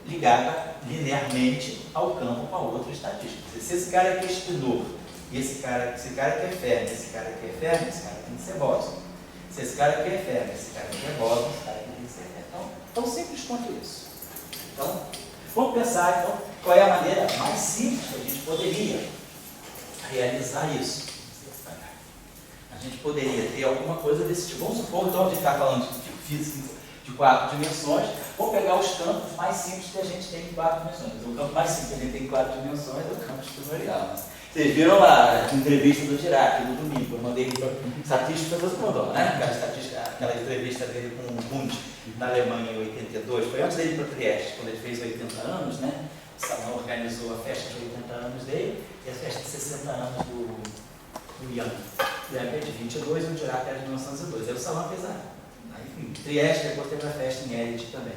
Speaker 1: ligada linearmente ao campo com a outra estatística. Se esse cara aqui é espinor, e esse cara aqui é fermo, esse cara aqui é fermo, esse cara tem que ser bóson. Se esse cara aqui é férmio, esse cara aqui é bóson, esse cara aqui tem que ser férmio. Então, tão simples quanto isso. Então, vamos pensar, então, qual é a maneira mais simples que a gente poderia realizar isso. A gente poderia ter alguma coisa desse tipo. Vamos supor, então, a gente está falando de física de 4 dimensões, vamos pegar os campos mais simples que a gente tem em 4 dimensões. O campo mais simples que a gente tem em 4 dimensões é o campo espinorial. Vocês viram lá a entrevista do Dirac no domingo, eu mandei estatística para todo mundo, né? Aquela entrevista dele com o Hund na Alemanha em 82, foi antes dele ir para Trieste, quando ele fez 80 anos, né? O Salão organizou a festa de 80 anos dele e a festa de 60 anos do Young. O Young é de 22 e o Dirac é de 1902. Aí o Salão fez enfim, Trieste, depois teve a festa em Elite também.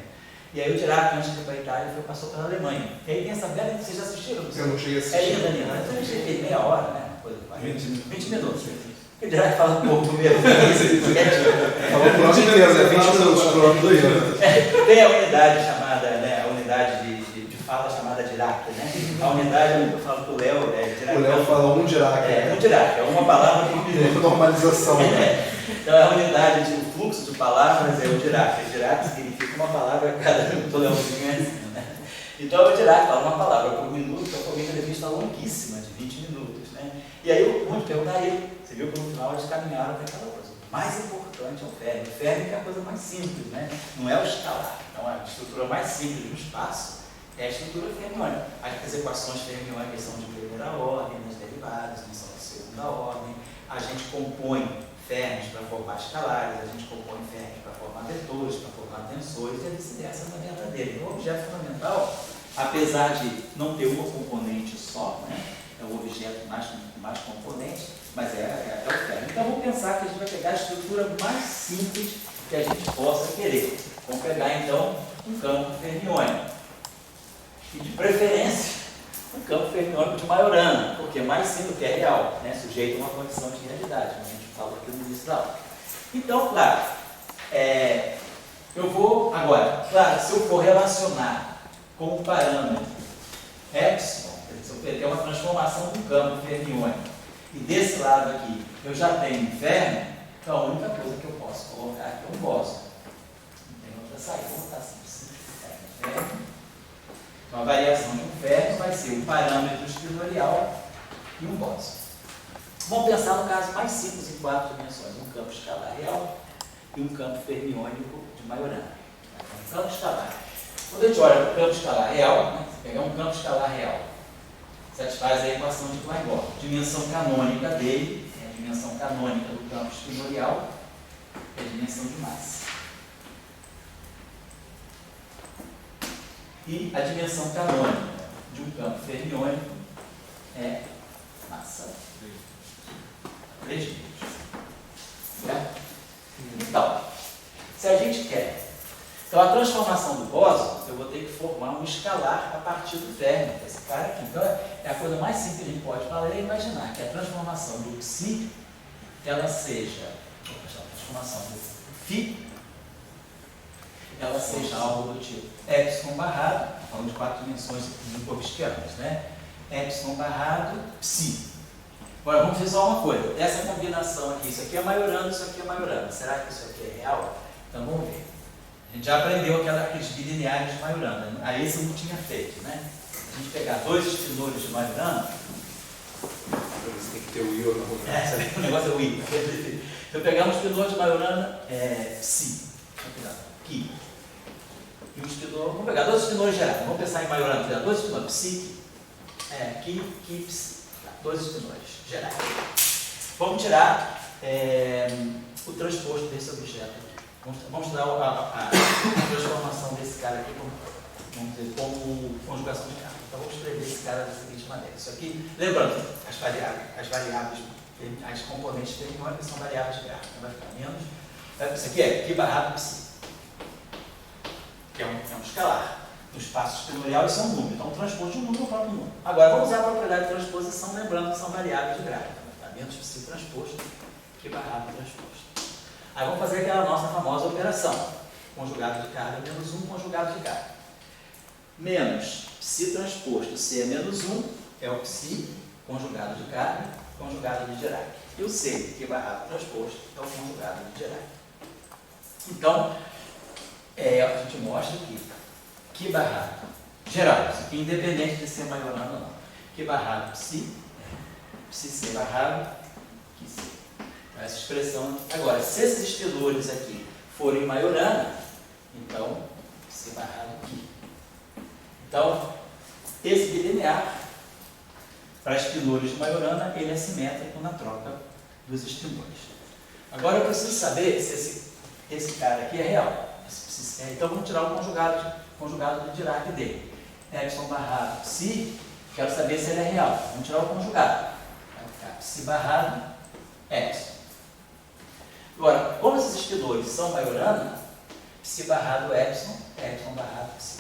Speaker 1: E aí o Dirac, antes de ir para a Itália, passou pela Alemanha. E aí tem essa bela, vocês já assistiram?
Speaker 3: Eu não cheguei a assistir.
Speaker 1: É linda, linda. Então eu cheguei meia hora, né? 20 minutos. O Dirac fala um pouco mesmo.
Speaker 3: Falou por onde mesmo, é 20 minutos por hora do ano.
Speaker 1: Tem a unidade chamada, né? A unidade de fala chamada Dirac, né? A unidade que eu falo com o Léo,
Speaker 3: o Léo fala um Dirac.
Speaker 1: Um Dirac, é uma palavra por minuto.
Speaker 3: Normalização.
Speaker 1: Então a unidade de fluxo de palavras é o Dirac. O Dirac significa uma palavra a cada minuto, o Léozinho é assim, né? Então o Dirac fala uma palavra por minuto, que foi uma entrevista longuíssima, de 20 minutos, né? E aí eu vou perguntar a ele, você viu que no final eles caminharam para aquela coisa. O mais importante é o férmio. O férmio é a coisa mais simples, né? Não é o escalar. Então a estrutura mais simples do espaço é a estrutura fermiônica. As equações fermiônicas são de primeira ordem, as derivadas não são de segunda ordem. A gente compõe férmios para formar escalares, a gente compõe férmios para formar vetores, para formar tensores, e a vice-versa na verdadeira. Então, o objeto fundamental, apesar de não ter uma componente só, né, é o objeto mais componente, mas é o férmio. Então, vamos pensar que a gente vai pegar a estrutura mais simples que a gente possa querer. Vamos pegar, então, um campo fermiônico. E, de preferência, um campo fermiônico de Majorana, porque é mais simples, que é real, né, sujeito a uma condição de realidade, como a gente falou aqui no início da aula. Então, claro, eu vou agora, claro, se eu for relacionar com o parâmetro epsilon, se eu ter uma transformação do campo fermiônico, e desse lado aqui eu já tenho férmio, então a única coisa que eu posso colocar aqui é um bóson. Não tem outra saída, vou botar assim, férmio. Então a variação de um férmio vai ser um parâmetro espinorial e um bóson. Vamos pensar no caso mais simples em 4 dimensões, um campo escalar real e um campo fermiônico de Majorana. Um campo escalar. Quando a gente olha para o campo escalar real, né, se pegar um campo escalar real, satisfaz a equação de Klein-Bor. Dimensão canônica dele, a dimensão canônica do campo espinorial, é a dimensão de massa. E a dimensão canônica de um campo fermiônico é massa. 3 dígitos. Certo? Então, se a gente quer. Então, a transformação do bóson, eu vou ter que formar um escalar a partir do férmio, esse cara aqui. Então, é a coisa mais simples que a gente pode fazer é imaginar que a transformação do psi, ela seja, a transformação do φ, ela seja algo do tipo epsilon barrado, falando de 4 dimensões Minkowskianas, né? Epsilon barrado psi. Agora, vamos ver só uma coisa. Essa combinação aqui, isso aqui é Majorana, isso aqui é Majorana. Será que isso aqui é real? Então, vamos ver. A gente já aprendeu aqueles bilineares de Majorana. Aí esse eu não tinha feito, né? A gente pegar 2 espinores de Majorana.
Speaker 3: Você tem que ter o I ou não.
Speaker 1: O negócio é o I. Então, pegar um espinor de Majorana, psi. Ki. E um espinor, vamos pegar 2 espinores gerais. Vamos pensar em Majorana, pegar 2 espinores, psi, ki, psi. 2 espinores gerais. Vamos tirar o transposto desse objeto aqui. Vamos tirar a transformação desse cara aqui como conjugação de carga. Então vamos escrever esse cara da seguinte maneira. Isso aqui, lembrando, as variáveis, as componentes fermiônicas são variáveis de grafo. Então vai ficar menos. Isso aqui é que barrado psi, que é um escalar. No espaço espinorial isso é um número. Então, o transposto de um número é o próprio número. Agora, vamos usar a propriedade de transposição, lembrando que são variáveis de grafo. Então, menos psi transposto que barrado transposto. Aí vamos fazer aquela nossa famosa operação. Conjugado de carga menos 1, conjugado de carga. Menos psi transposto, C é menos 1, é o psi, conjugado de carga, conjugado de Dirac. E o C, Q barrado transposto, é o conjugado de Dirac. Então, a gente mostra que Q barrado geral, isso aqui independente de ser Majorana ou não. Q barrado psi C barrado Q C. Então, essa expressão. Agora, se esses espilores aqui forem Majorana, então C barrado Q. Então, esse bilinear, para espilores de Majorana, ele é simétrico na troca dos espilores. Agora eu preciso saber se esse cara aqui é real. Então vamos tirar o conjugado de Dirac dele. Epsilon barrado psi, quero saber se ele é real. Vamos tirar o conjugado. Vai ficar psi barrado epsilon. Agora, como esses espilores são Majorana, psi barrado epsilon, epsilon barrado psi.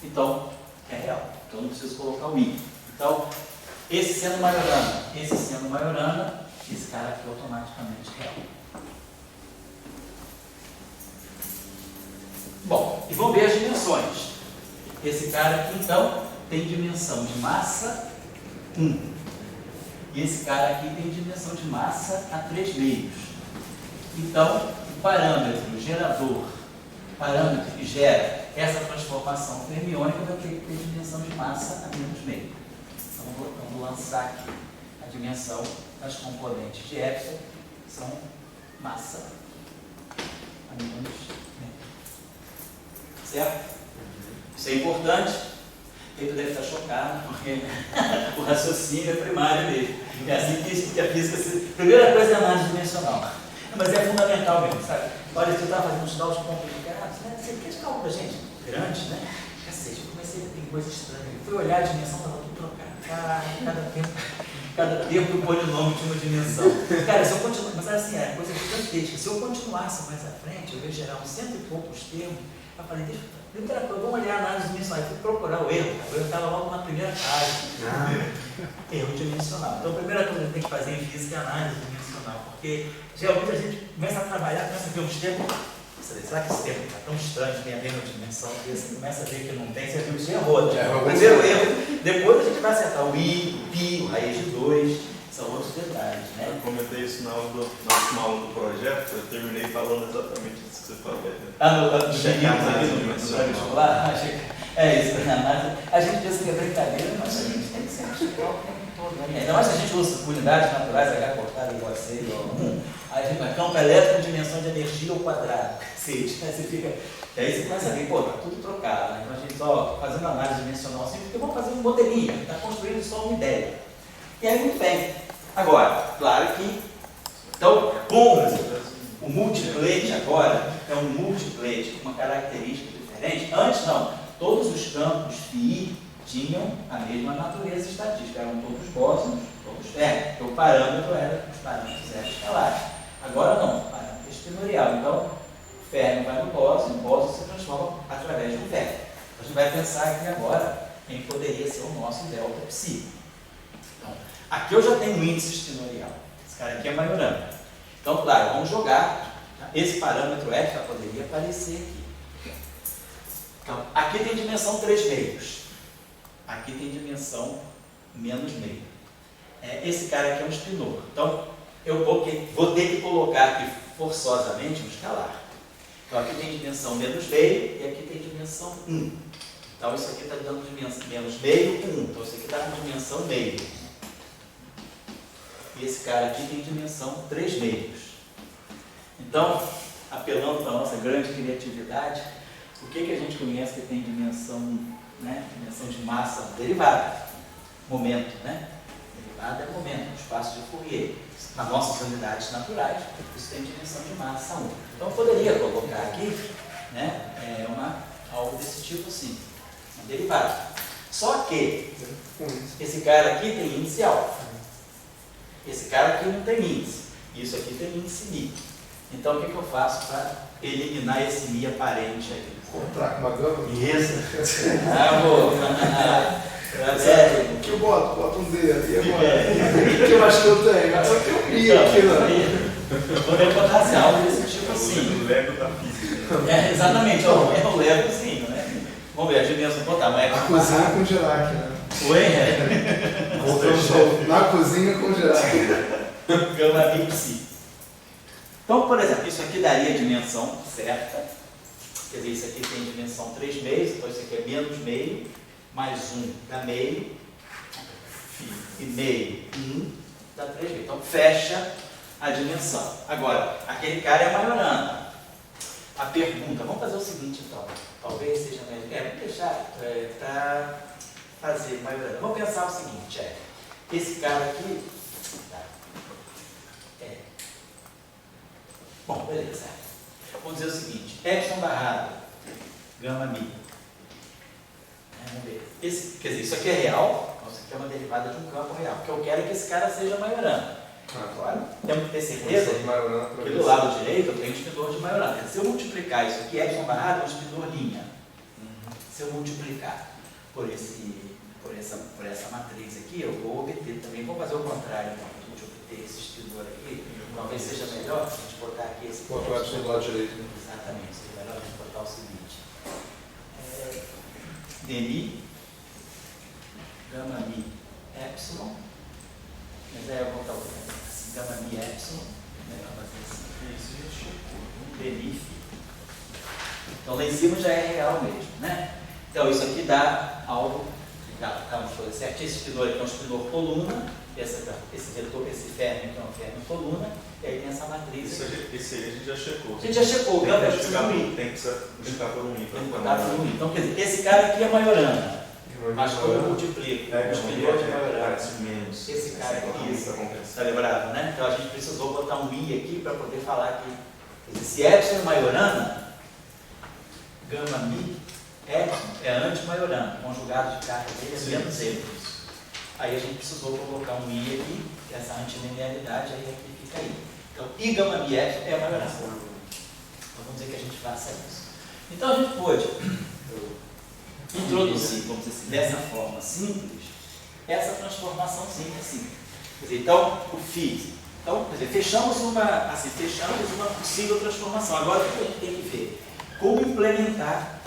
Speaker 1: Então, é real. Então não preciso colocar o i. Então, esse sendo Majorana, esse cara aqui é automaticamente real. Bom, e vamos ver as dimensões. Esse cara aqui, então, tem dimensão de massa 1. E esse cara aqui tem dimensão de massa a 3 meios. Então, o parâmetro gerador, parâmetro que gera essa transformação fermiônica vai ter que ter dimensão de massa a menos meio. Então, vamos lançar aqui a dimensão das componentes de epsilon, são massa a menos meio. Certo? Isso é importante. Ele deve estar chocado, porque o raciocínio é primário mesmo. É assim que a física primeira coisa é a análise dimensional. Mas é fundamental mesmo, sabe? Olha, você estava fazendo estudar os complicados, né? Você quer de cálculo pra gente? Grande, né? Cacete, eu comecei a ter coisa estranha. Fui olhar a dimensão, estava tudo trocado. Cada tempo do polinômio tinha uma dimensão. Cara, se eu continuar, mas assim, é coisa gigantesca. Se eu continuasse mais à frente, eu ia gerar uns 100 e poucos termos. Eu falei, vamos olhar a análise dimensional. Eu fui procurar o erro. O erro estava logo na primeira página. Erro dimensional. Então, a primeira coisa que a gente tem que fazer em física é a análise dimensional. Porque geralmente a gente começa a trabalhar, começa a ver uns termos. Será que esse termo está tão estranho, tem a mesma dimensão? E você começa a ver que não tem, você viu que você errou. Primeiro erro, depois a gente vai acertar o i, o pi, o raiz de 2, são outros detalhes, né?
Speaker 2: Eu comentei isso na última aula do projeto, eu terminei falando exatamente isso que você falou.
Speaker 1: No vestibular? É isso, a gente pensa que é brincadeira, mas a gente tem que sempre chegar o tempo todo. Ainda mais se a gente usa unidades naturais, H cortado igual a C, igual a 1, aí a gente vai campo elétrico, dimensão de energia ao quadrado. Aí você começa a ver, pô, tá tudo trocado, né? Então a gente só fazendo análise dimensional assim, porque vamos fazer um modelinho, está construindo só uma ideia. E aí, muito bem. Agora, claro que, então, como o multiplate agora é um multiplate com uma característica diferente, antes não, todos os campos φi tinham a mesma natureza estatística, eram todos bósons, todos férreos, porque o parâmetro era, os parâmetros eram escalares. Agora não, o parâmetro é espinorial. Então, o férreo vai no bóson, o bóson se transforma através do férreo. Então, a gente vai pensar aqui agora quem poderia ser o nosso delta psi. Então, aqui eu já tenho um índice espinorial. Esse cara aqui é Majorana. Então, claro, vamos jogar. Esse parâmetro F já poderia aparecer aqui. Então, aqui tem dimensão 3 meios. Aqui tem dimensão menos meio. Esse cara aqui é um espinor. Então, eu vou ter que colocar aqui forçosamente um escalar. Então, aqui tem dimensão menos meio e aqui tem dimensão 1. Então, isso aqui está dando dimensão menos meio, 1. Então, isso aqui está com dimensão meio. E esse cara aqui tem dimensão 3 meios. Então, apelando para a nossa grande criatividade, o que a gente conhece que tem dimensão, né? Dimensão de massa derivada? Momento, né? Derivada é momento, espaço de Fourier. Nas nossas unidades naturais, isso tem dimensão de massa 1. Então, eu poderia colocar aqui, né? Algo desse tipo assim, uma derivada. Só que esse cara aqui tem índice alfa. Esse cara aqui não tem índice. Isso aqui tem índice mi. Então, o que eu faço para eliminar esse mi aparente aqui?
Speaker 3: Comprar com uma gama?
Speaker 1: Isso. Vou.
Speaker 3: O que eu boto? Bota um D ali agora. O que eu acho que eu tenho? Eu tenho um mi aqui, né?
Speaker 1: Eu poderia botar assim, algo desse tipo assim.
Speaker 2: O Lego da física.
Speaker 1: Exatamente, é o Legozinho, né? Vamos ver, a dimensão botar, mas
Speaker 3: a cozinha com Dirac, né?
Speaker 1: Oi?
Speaker 3: Voltamos na cozinha congelada.
Speaker 1: Gama mi psi. Então, por exemplo, isso aqui daria a dimensão certa. Quer dizer, isso aqui tem dimensão 3 meios, então isso aqui é menos meio, mais 1 dá meio, e meio, 1 dá 3 meios. Então, fecha a dimensão. Agora, aquele cara é maiorana. A pergunta, vamos fazer o seguinte então, talvez seja melhor, vamos deixar para fazer maiorana. Vamos pensar o seguinte, esse cara aqui, tá, bom, beleza. Vamos dizer o seguinte, epsilon barrado, gama mi. Vamos ver. Quer dizer, isso aqui é real, isso aqui é uma derivada de um campo real. O que eu quero é que esse cara seja maiorana. Claro, temos que ter certeza que do lado direito eu tenho um espidor de maiorana. Se eu multiplicar isso aqui, epsilon barrado é um espidor linha. Se eu multiplicar por essa matriz aqui, eu vou obter também. Vamos fazer o contrário, então, para a gente obter esse espidor aqui. Talvez seja melhor se a gente botar aqui esse.
Speaker 3: Botar o epsilon do lado direito. Né?
Speaker 1: Exatamente, seria melhor a gente botar o seguinte: dmi, gama mi, epsilon. Mas aí eu vou botar o assim, gama mi, epsilon. Melhor fazer assim. Dmi, phi. Então lá em cima já é real mesmo, né? Então isso aqui dá algo, dá uma coisa certa. Esse espidor aqui é um espidor coluna, esse vetor, esse fermo aqui é um fermo coluna, e aí tem essa matriz.
Speaker 2: Esse aí a gente já checou.
Speaker 1: A gente já checou,
Speaker 2: tem que multiplicar por um i.
Speaker 1: Tem que botar por um i. Então quer dizer, esse cara aqui é maiorana. Mas quando eu multiplico o espidor de maiorana,
Speaker 2: menos.
Speaker 1: esse cara aqui, está lembrado, né? Então a gente precisou botar um i aqui para poder falar que, quer dizer, se epsilon é maiorana, gama mi, epsilon é anti-maiorana, conjugado de carga dele é menos ele. Aí a gente precisou colocar um i aqui, essa antilinearidade aí aqui fica aí. Então, i gama mi epsilon é maiorana. Então vamos dizer que a gente faça isso. Então a gente pôde introduzir, vamos dizer assim, dessa forma simples, essa transformação simples. Quer dizer, então, o φ. Então, quer dizer, fechamos uma possível transformação. Agora, o que a gente tem que ver? Como implementar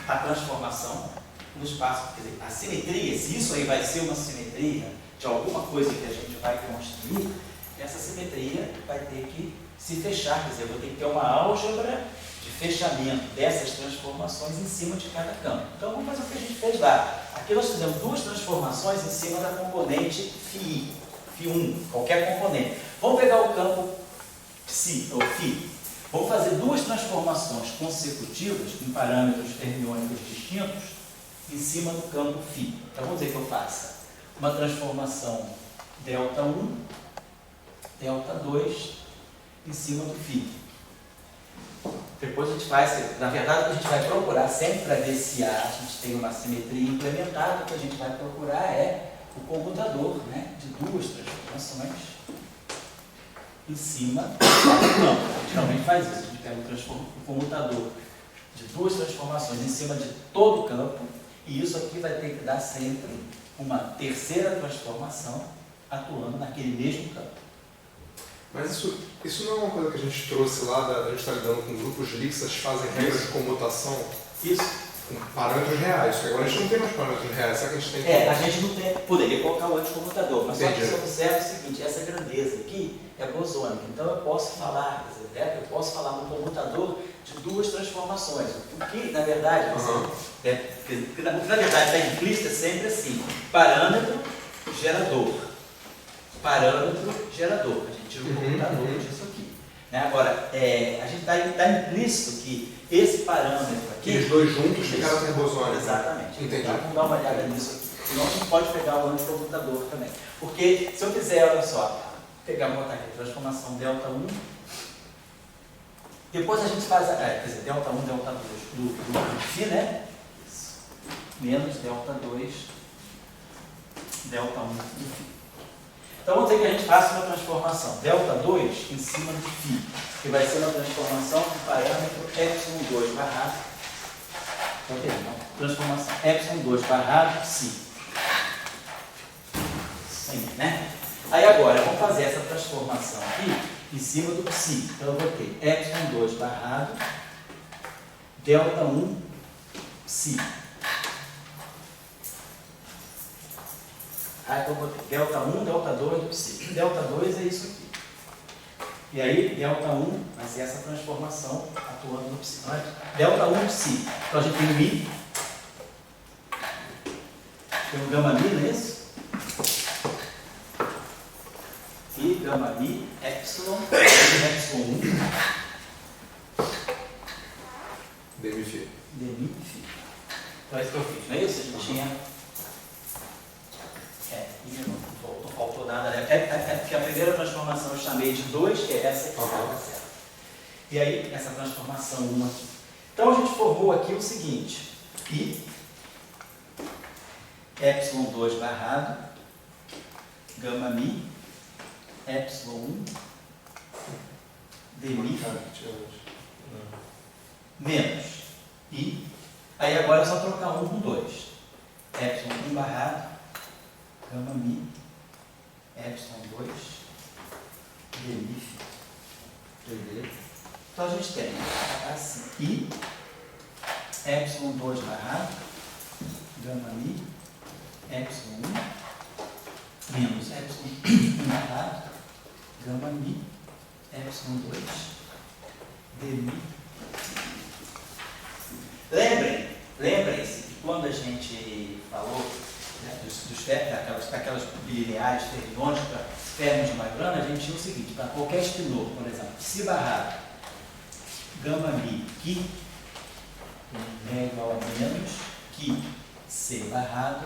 Speaker 1: a transformação no espaço, quer dizer, a simetria, se isso aí vai ser uma simetria de alguma coisa que a gente vai construir, essa simetria vai ter que se fechar, quer dizer, eu vou ter que ter uma álgebra de fechamento dessas transformações em cima de cada campo. Então vamos fazer o que a gente fez lá. Aqui nós fizemos duas transformações em cima da componente φi, φ1, qualquer componente. Vamos pegar o campo psi, ou φ. Vamos fazer duas transformações consecutivas em parâmetros fermiônicos distintos em cima do campo φ. Então vamos dizer que eu faça uma transformação ΔI, ΔI em cima do φ. Depois a gente faz, na verdade, o que a gente vai procurar sempre para ver se a gente tem uma simetria implementada, o que a gente vai procurar é o comutador, né, de duas transformações em cima do campo. A gente realmente faz isso, a gente pega o comutador de duas transformações em cima de todo o campo, e isso aqui vai ter que dar sempre uma terceira transformação atuando naquele mesmo campo.
Speaker 3: Mas isso não é uma coisa que a gente trouxe lá, a gente está lidando com grupos de listas que fazem regras de comutação com parâmetros reais, porque agora a gente não tem mais parâmetros reais, será que a gente tem que...
Speaker 1: A gente não tem, poderia colocar o anticomutador, mas só que você observa o seguinte, essa grandeza aqui é bosônica, então eu posso falar, no comutador de duas transformações, o que na verdade, na verdade está implícito é sempre assim, parâmetro, gerador, a gente tira o comutador disso aqui. Né? Agora, a gente está implícito que esse parâmetro aqui...
Speaker 3: E os dois juntos ficaram com bosônica.
Speaker 1: Exatamente.
Speaker 3: Entendi.
Speaker 1: Então, vamos dar uma olhada nisso aqui. Senão a gente pode pegar o anticomutador também. Porque se eu fizer, olha só, botar aqui, transformação ΔI, depois a gente faz, quer dizer, ΔI, ΔI do φ, né? Menos ΔI, ΔI do φ. Então vamos dizer que a gente faça uma transformação ΔI em cima de φ, que vai ser uma transformação do parâmetro ε2 barrado, transformação ε2 barrado psi. Sim, né? Aí agora, vamos fazer essa transformação aqui em cima do psi. Então eu vou ter ε2 barrado ΔI psi. Tá? Então eu botei delta 1, delta 2 do psi. Delta 2 é isso aqui. E aí, delta 1 vai ser essa transformação atuando no psi. Então, delta 1 psi. Então a gente tem o mi, tem o gama mi, não é isso? E gama mi, epsilon 1,
Speaker 3: Demi-φ.
Speaker 1: demi φ. Então é isso que eu fiz, não é isso? A gente tinha. Não faltou nada, né? É porque a primeira transformação eu chamei de 2, que é essa aqui, tá certo? E aí, essa transformação 1 aqui. Então a gente formou aqui o seguinte: I, epsilon 2 barrado, gama mi, epsilon 1, demi, menos I. Aí agora é só trocar 1 com 2. Epsilon 1 barrado, gama mi, epsilon 2, demi. Beleza? Então a gente tem assim, I, epsilon 2 barrado, gama mi, epsilon 1, menos epsilon 1 barrado, gama mi, epsilon 2, demi. Lembrem-se que quando a gente falou, né, daquelas bilineares fermiônicas, fermions de Majorana, a gente tinha o seguinte: para qualquer espinor, por exemplo, psi barrado, gama mi, que é igual a menos que c barrado,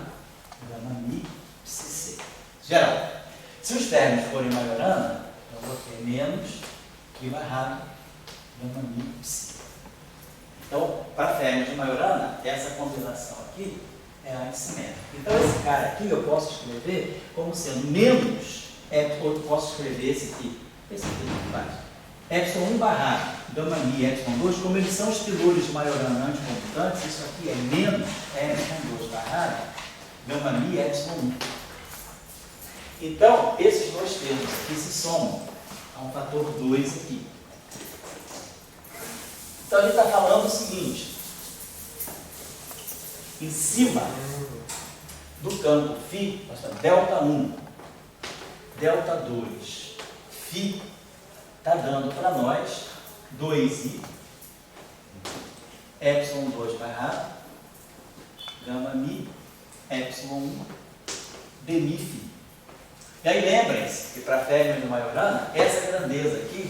Speaker 1: gama mi, psi c. Geral, se os fermions forem Majorana, eu vou ter menos que barrado, gama mi, psi. Então, para fermions de Majorana, essa combinação aqui é assimétrica. Então, esse cara aqui eu posso escrever como sendo menos, ou eu posso escrever esse aqui que faz. Epsilon 1 barrado, gama mi, epsilon 2, como eles são espilores de Majorana anticondutantes, isso aqui é menos epsilon 2 barrado, gama mi, epsilon 1. Então, esses dois termos aqui se somam a um fator 2 aqui. Então, a gente está falando o seguinte: em cima do campo φ, nós temos delta 1, delta 2, φ está dando para nós 2i, epsilon 2 barrado, gama mi, epsilon 1, demi φ. E aí lembrem-se que para fermions de Majorana, essa grandeza aqui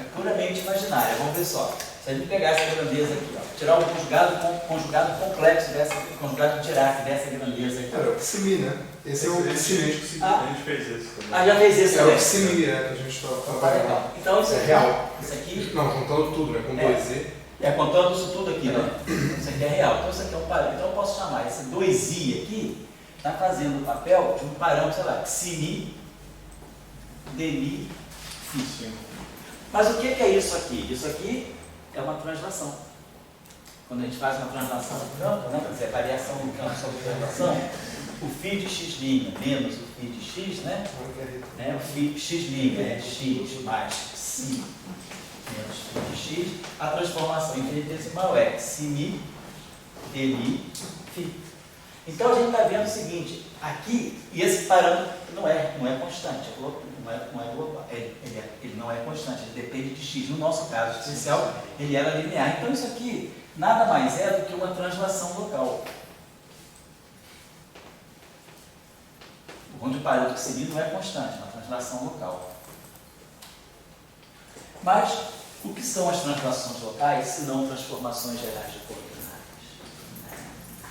Speaker 1: é puramente imaginária. Vamos ver só. Se a gente pegar essa grandeza aqui, ó, tirar o conjugado complexo dessa, conjugado de Dirac dessa grandeza aqui.
Speaker 3: Era o psi-mi, né? Esse é o psi-mi.
Speaker 2: A gente fez isso também.
Speaker 1: Já fez isso
Speaker 3: É o
Speaker 1: também.
Speaker 3: psi-mi, né? Que a gente estava trabalhando.
Speaker 1: Legal. Então isso
Speaker 3: É
Speaker 1: aqui,
Speaker 3: real.
Speaker 1: isso aqui
Speaker 3: Não, contando tudo, né? Com 2i.
Speaker 1: é contando isso tudo aqui, né? Isso aqui é real. Então isso aqui é um parâmetro. Então eu posso chamar esse 2i aqui, está fazendo o papel de um parâmetro, sei lá, psi-mi, demi, φ. Mas o que é isso aqui? Isso aqui é uma translação. Quando a gente faz uma translação do campo, né, quer dizer, a variação do campo sobre a translação, o φ de x' menos o φ de x, né? O φ x' é x mais psi menos φ de x. A transformação infinitesimal é psi-mi, demi, φ. Então a gente está vendo o seguinte: aqui, e esse parâmetro não é constante, ele não é constante, ele depende de x. No nosso caso especial, ele era linear. Então isso aqui nada mais é do que uma translação local, onde o parâmetro que se não é constante, uma translação local. Mas o que são as translações locais, se não transformações gerais de coordenadas?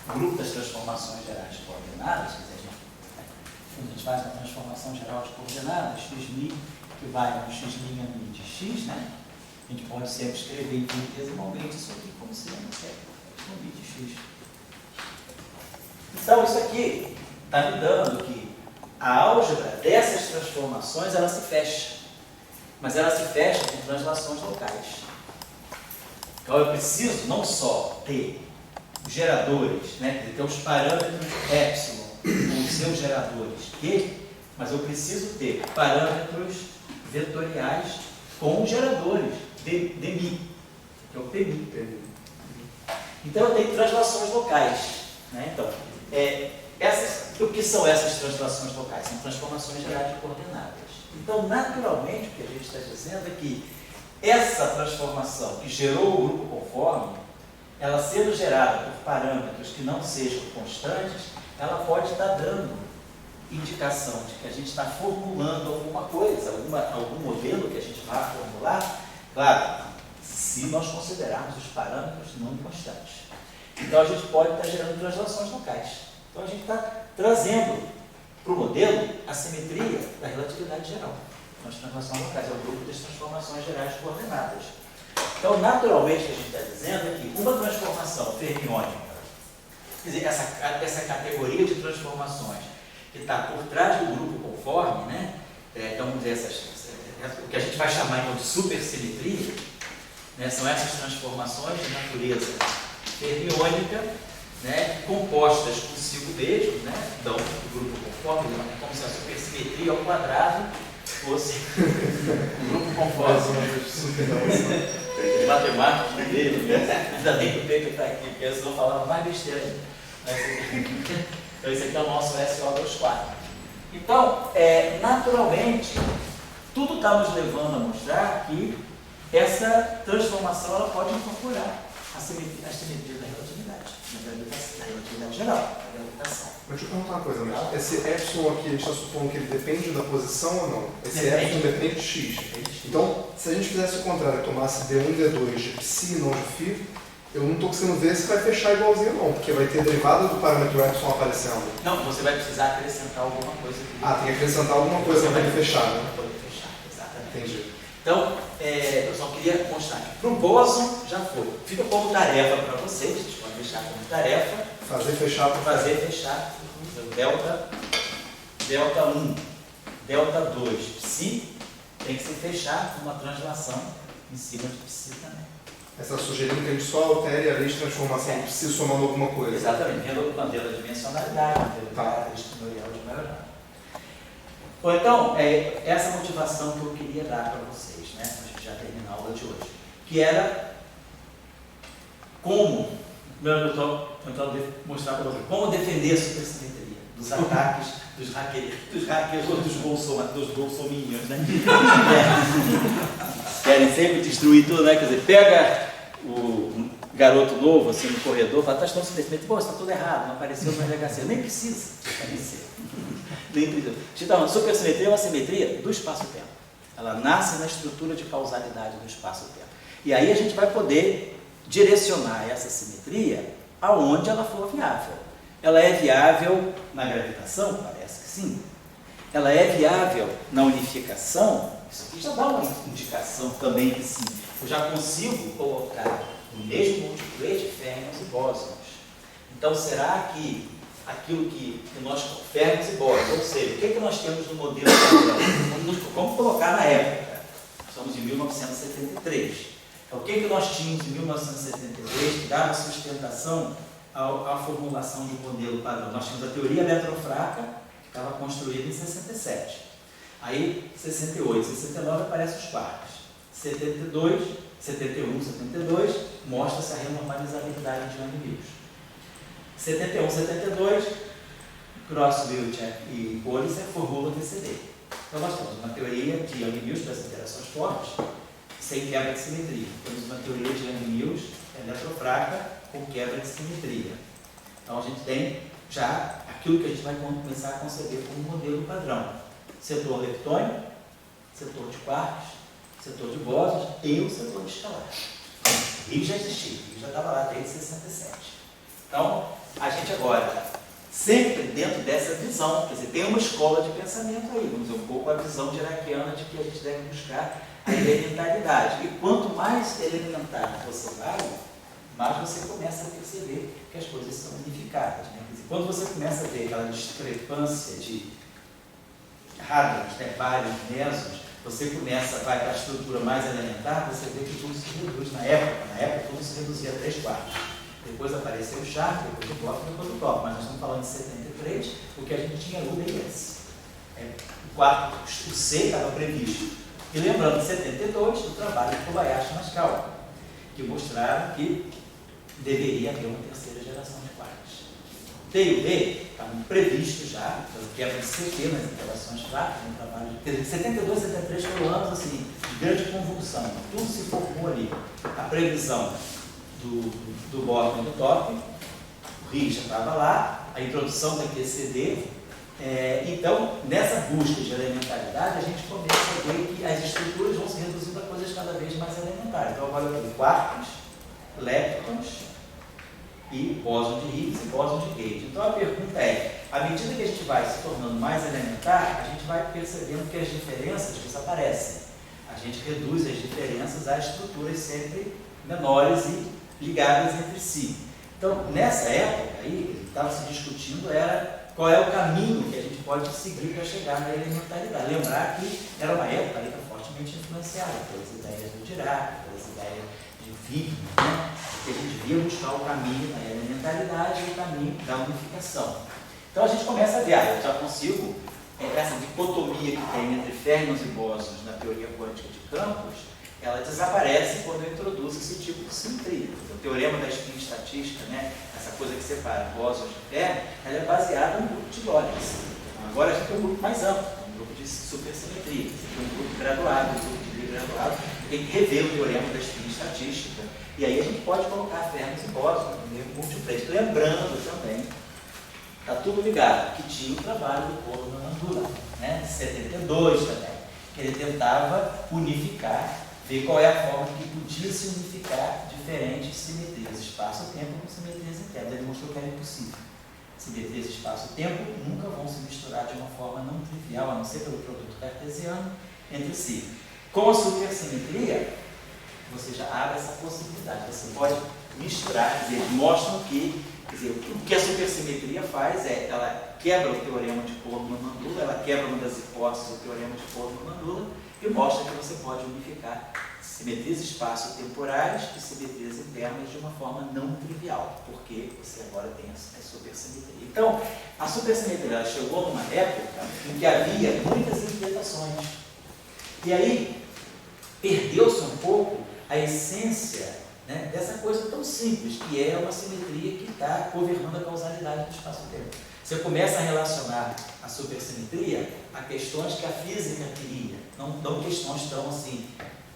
Speaker 1: O grupo das transformações gerais de coordenadas, quer dizer, quando a gente faz uma transformação geral de coordenadas, x' que vai no x' mi de x, né? A gente pode sempre escrever infinitesimalmente isso aqui como sendo mi de x. Então, isso aqui está me dando que a álgebra dessas transformações, ela se fecha. Mas ela se fecha com translações locais. Então, eu preciso não só ter os geradores, né? Quer dizer, ter os parâmetros epsilon com os seus geradores Q, mas eu preciso ter parâmetros vetoriais com os geradores demi, que é o pmi. Então eu tenho translações locais, né? Então, essas, o que são essas translações locais? São transformações gerais de coordenadas. Então, naturalmente, o que a gente está dizendo é que essa transformação que gerou o grupo conforme, ela sendo gerada por parâmetros que não sejam constantes, ela pode estar dando indicação de que a gente está formulando alguma coisa, algum modelo que a gente vai formular, claro, se nós considerarmos os parâmetros não constantes. Então, a gente pode estar gerando translações locais. Então, a gente está trazendo para o modelo a simetria da relatividade geral. As translações locais é o grupo das transformações gerais de coordenadas. Então, naturalmente, o que a gente está dizendo é que uma transformação fermiônica, quer dizer, essa categoria de transformações que está por trás do grupo conforme, né? Então, vamos dizer, o que a gente vai chamar então, de supersimetria, né? São essas transformações de natureza fermiônica, né? Compostas com 5 mesmos, né? Então, o grupo conforme, é como se a supersimetria ao quadrado fosse um grupo conforme. Os matemáticos dele, ainda bem que o Pepe está aqui, porque eles vão falar mais besteira ainda. Então, esse aqui é o nosso SO24. Então, naturalmente, tudo está nos levando a mostrar que essa transformação ela pode incorporar a simetria da relatividade, da relatividade geral, da gravitação.
Speaker 3: Mas deixa eu perguntar uma coisa, mas esse epsilon aqui, a gente está supondo que ele depende da posição ou não? Esse
Speaker 1: Depende.
Speaker 3: epsilon depende de x. Então, se a gente fizesse o contrário, tomasse D1 e D2 de psi e não de φ, eu não estou conseguindo ver se vai fechar igualzinho não, porque vai ter derivada do parâmetro epsilon aparecendo.
Speaker 1: Não, você vai precisar acrescentar alguma coisa.
Speaker 3: Tem que acrescentar alguma coisa para ele fechar, né?
Speaker 1: Para poder fechar, exatamente.
Speaker 3: Entendi.
Speaker 1: Então, eu só queria mostrar que para o Boson já foi. Fica como tarefa para vocês, vocês podem deixar como tarefa.
Speaker 3: Fazer fechar.
Speaker 1: Fazer fechar. Delta 1, delta 2, psi, tem que se fechar com uma translação em cima de psi também.
Speaker 3: Essa sugerindo que a gente só altere a lei de transformação do psi somando alguma coisa.
Speaker 1: Exatamente, mantendo a dimensionalidade, mantendo a característica memorial de maior. Bom, então, essa motivação que eu queria dar para vocês, né, para a gente já terminar a aula de hoje, que era como, eu estou tentando mostrar para vocês, como defender a supersimetria dos ataques dos hackers ou dos bolsominions, né? Querem sempre destruir tudo, né? Quer dizer, pega o garoto novo assim no corredor, fala, está supersimetria, pô, está tudo errado, não apareceu na delegacia, nem precisa aparecer. Nem precisa. Então, supersimetria é uma simetria do espaço-tempo. Ela nasce na estrutura de causalidade do espaço-tempo. E aí a gente vai poder direcionar essa simetria aonde ela for viável. Ela é viável na gravitação? Parece que sim. Ela é viável na unificação? Isso aqui já dá uma indicação também que sim. Eu já consigo colocar no mesmo multiplete férmions e bósons. Então, será que aquilo que nós férmions e bósons, ou seja, o que nós temos no modelo padrão? Vamos colocar na época. Estamos em 1973. O que nós tínhamos em 1973 que dava sustentação à formulação de um modelo padrão? Nós tínhamos a teoria eletrofraca, que estava construída em 67. Aí, 68, 69 aparecem os quartos. 72, 71, 72, mostra-se a renormalizabilidade de Young-Mills. 71, 72, Cross-Wilt e Policer formulam o TCD. Então, nós temos uma teoria de Young-Mills para as interações fortes, sem quebra de simetria. Temos uma teoria de Young-Mills eletrofraca com quebra de simetria. Então, a gente tem já aquilo que a gente vai começar a conceber como modelo padrão. Setor leptônico, setor de quarks, setor de bósons e o setor de escalar. Rio já existia, Rio já estava lá desde 67. Então, a gente agora, sempre dentro dessa visão, quer dizer, tem uma escola de pensamento aí, vamos dizer, um pouco a visão diraquiana de que a gente deve buscar a elementaridade. E quanto mais elementar você vai, mais você começa a perceber que as coisas são unificadas. Né? Quer dizer, quando você começa a ver aquela discrepância de hadrons, né, vários mesos, você vai para a estrutura mais elementar, você vê que tudo se reduz na época tudo se reduzia a 3/4. Depois apareceu o Sharp, depois o bloco, depois o top, mas nós estamos falando de 73, o que a gente tinha o DIS. O quarto, o C estava previsto. E lembrando, em 72, o trabalho de Kobayashi e Mascala, que mostraram que deveria haver uma terceira geração de quarks. T e o D estavam previstos já, pelo quebra de CT nas interações práticas, no trabalho de 72 e 73 foram anos assim, de grande convulsão, tudo se formou ali. A previsão do Bosman e do Topp, o Rio já estava lá, a introdução da QCD. Então, nessa busca de elementaridade, a gente começa a ver que as estruturas vão se reduzindo a coisas cada vez mais elementares. Então, agora eu tenho quarks, leptons e bóson de Higgs e bóson de Gauge. Então, a pergunta é, à medida que a gente vai se tornando mais elementar, a gente vai percebendo que as diferenças desaparecem. A gente reduz as diferenças a estruturas sempre menores e ligadas entre si. Então, nessa época, aí, o que estava se discutindo era qual é o caminho que a gente pode seguir para chegar na elementaridade. Lembrar que era uma época ali fortemente influenciada pelas ideias do Dirac, pelas ideias de Wigner, né? Que a gente devia buscar o caminho da elementaridade e o caminho da unificação. Então a gente começa a ver, eu já consigo, essa dicotomia que tem entre férmions e bósons na teoria quântica de campos, ela desaparece quando eu introduzo esse tipo de simetria. O teorema da espinha estatística, né, essa coisa que separa bósons de férmions, ela é baseada no grupo de Lorentz. Então, agora a gente tem um grupo mais amplo, um grupo de supersimetria, um grupo graduado, um grupo de graduado, tem que rever o teorema da espinha estatística. E aí a gente pode colocar férmions e bósons no mesmo multiplexo. Lembrando também, está tudo ligado, que tinha o trabalho do Coleman Mandula, né, de 72 também, que ele tentava unificar, ver qual é a forma que podia se unificar diferentes simetrias, espaço-tempo com simetrias internas. Ele mostrou que era impossível. Simetrias espaço-tempo nunca vão se misturar de uma forma não trivial, a não ser pelo produto cartesiano, entre si. Com a supersimetria, você já abre essa possibilidade. Você pode misturar, quer dizer, mostram que, quer dizer, o que a supersimetria faz é, ela quebra o teorema de Coleman-Mandula, ela quebra uma das hipóteses do teorema de Coleman-Mandula, e mostra que você pode unificar simetrias espaço-temporais e simetrias internas de uma forma não trivial, porque você agora tem a supersimetria. Então, a supersimetria chegou numa época em que havia muitas inquietações. E aí, perdeu-se um pouco a essência, né, dessa coisa tão simples, que é uma simetria que está governando a causalidade do espaço-tempo. Você começa a relacionar a supersimetria a questões que a física queria, não questões tão assim,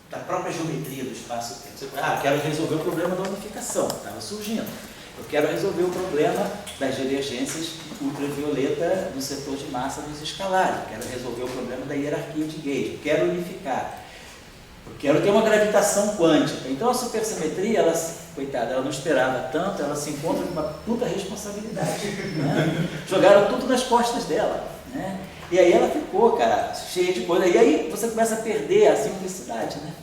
Speaker 1: da própria geometria do espaço-tempo. Você fala, quero resolver o problema da unificação, estava surgindo. Eu quero resolver o problema das divergências ultravioleta no setor de massa dos escalares. Eu quero resolver o problema da hierarquia de Gauge. Eu quero unificar. Eu quero ter uma gravitação quântica. Então a supersimetria, ela, coitada, ela não esperava tanto, ela se encontra com uma puta responsabilidade. Né? Jogaram tudo nas costas dela. Né? E aí ela ficou, cara, cheia de coisa. E aí você começa a perder a simplicidade, né?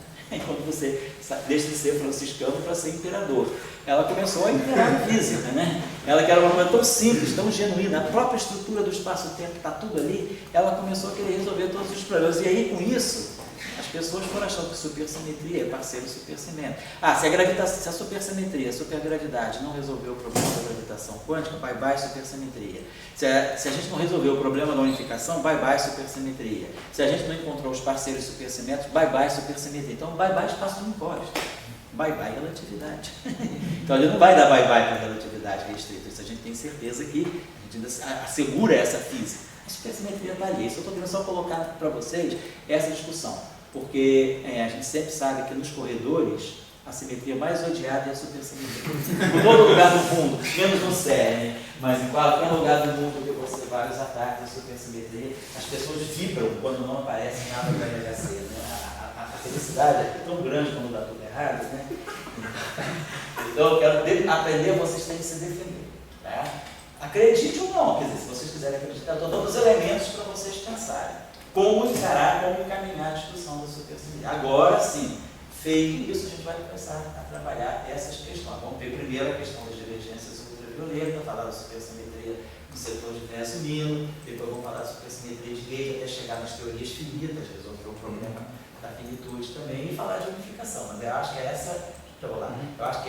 Speaker 1: Quando você deixa de ser franciscano para ser imperador. Ela começou a imperar a física, né? Ela que era uma coisa tão simples, tão genuína, a própria estrutura do espaço-tempo está tudo ali, ela começou a querer resolver todos os problemas. E aí, com isso, as pessoas foram achando que supersimetria é parceiro do supercimento. Se a supersimetria, a supergravidade não resolveu o problema da gravitação quântica, bye-bye supersimetria. Se a gente não resolveu o problema da unificação, bye-bye supersimetria. Se a gente não encontrou os parceiros supercimentos, bye-bye supersimetria. Então, bye-bye espaço não pode. Bye-bye relatividade. Então, ele não vai dar bye-bye para a relatividade restrita. Isso a gente tem certeza que a gente assegura essa física. A supersimetria está ali. Isso eu estou querendo só colocar para vocês essa discussão. Porque a gente sempre sabe que nos corredores a simetria mais odiada é a supersimetria. Em todo lugar do mundo, menos no CERN, mas em qualquer lugar do mundo que você vai, os ataques de supersimetria, as pessoas vibram quando não aparece nada para LHC. Né? A felicidade é tão grande quando dá tudo errado. Né? Então eu quero aprender, vocês têm que se defender. Tá? Acredite ou não, quer dizer, se vocês quiserem acreditar, eu dou todos os elementos para vocês pensarem. Como encarar, como encaminhar a discussão da supersimetria. Agora sim, feito isso, a gente vai começar a trabalhar essas questões. Vamos ver primeiro a questão das divergências ultravioletas, falar da supersimetria no setor de Vesulino, depois vamos falar da supersimetria de Gauge até chegar nas teorias finitas, resolver o problema da finitude também e falar de unificação. Mas eu acho que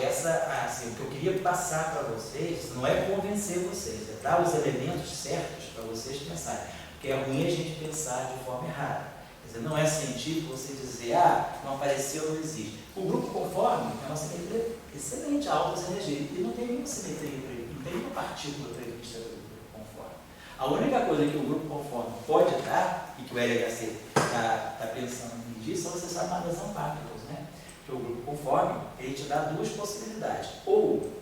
Speaker 1: assim, o que eu queria passar para vocês não é convencer vocês, é dar os elementos certos para vocês pensarem. Porque é ruim a gente pensar de forma errada. Quer dizer, não é científico você dizer, não apareceu, não existe. O grupo conforme é uma simetria excelente, altas energias, e não tem nenhuma simetria Não tem uma partícula prevista do grupo conforme. A única coisa que o grupo conforme pode dar, e que o LHC está pensando em medir, são essas chamadas partículas, né? Que o grupo conforme, ele te dá duas possibilidades, ou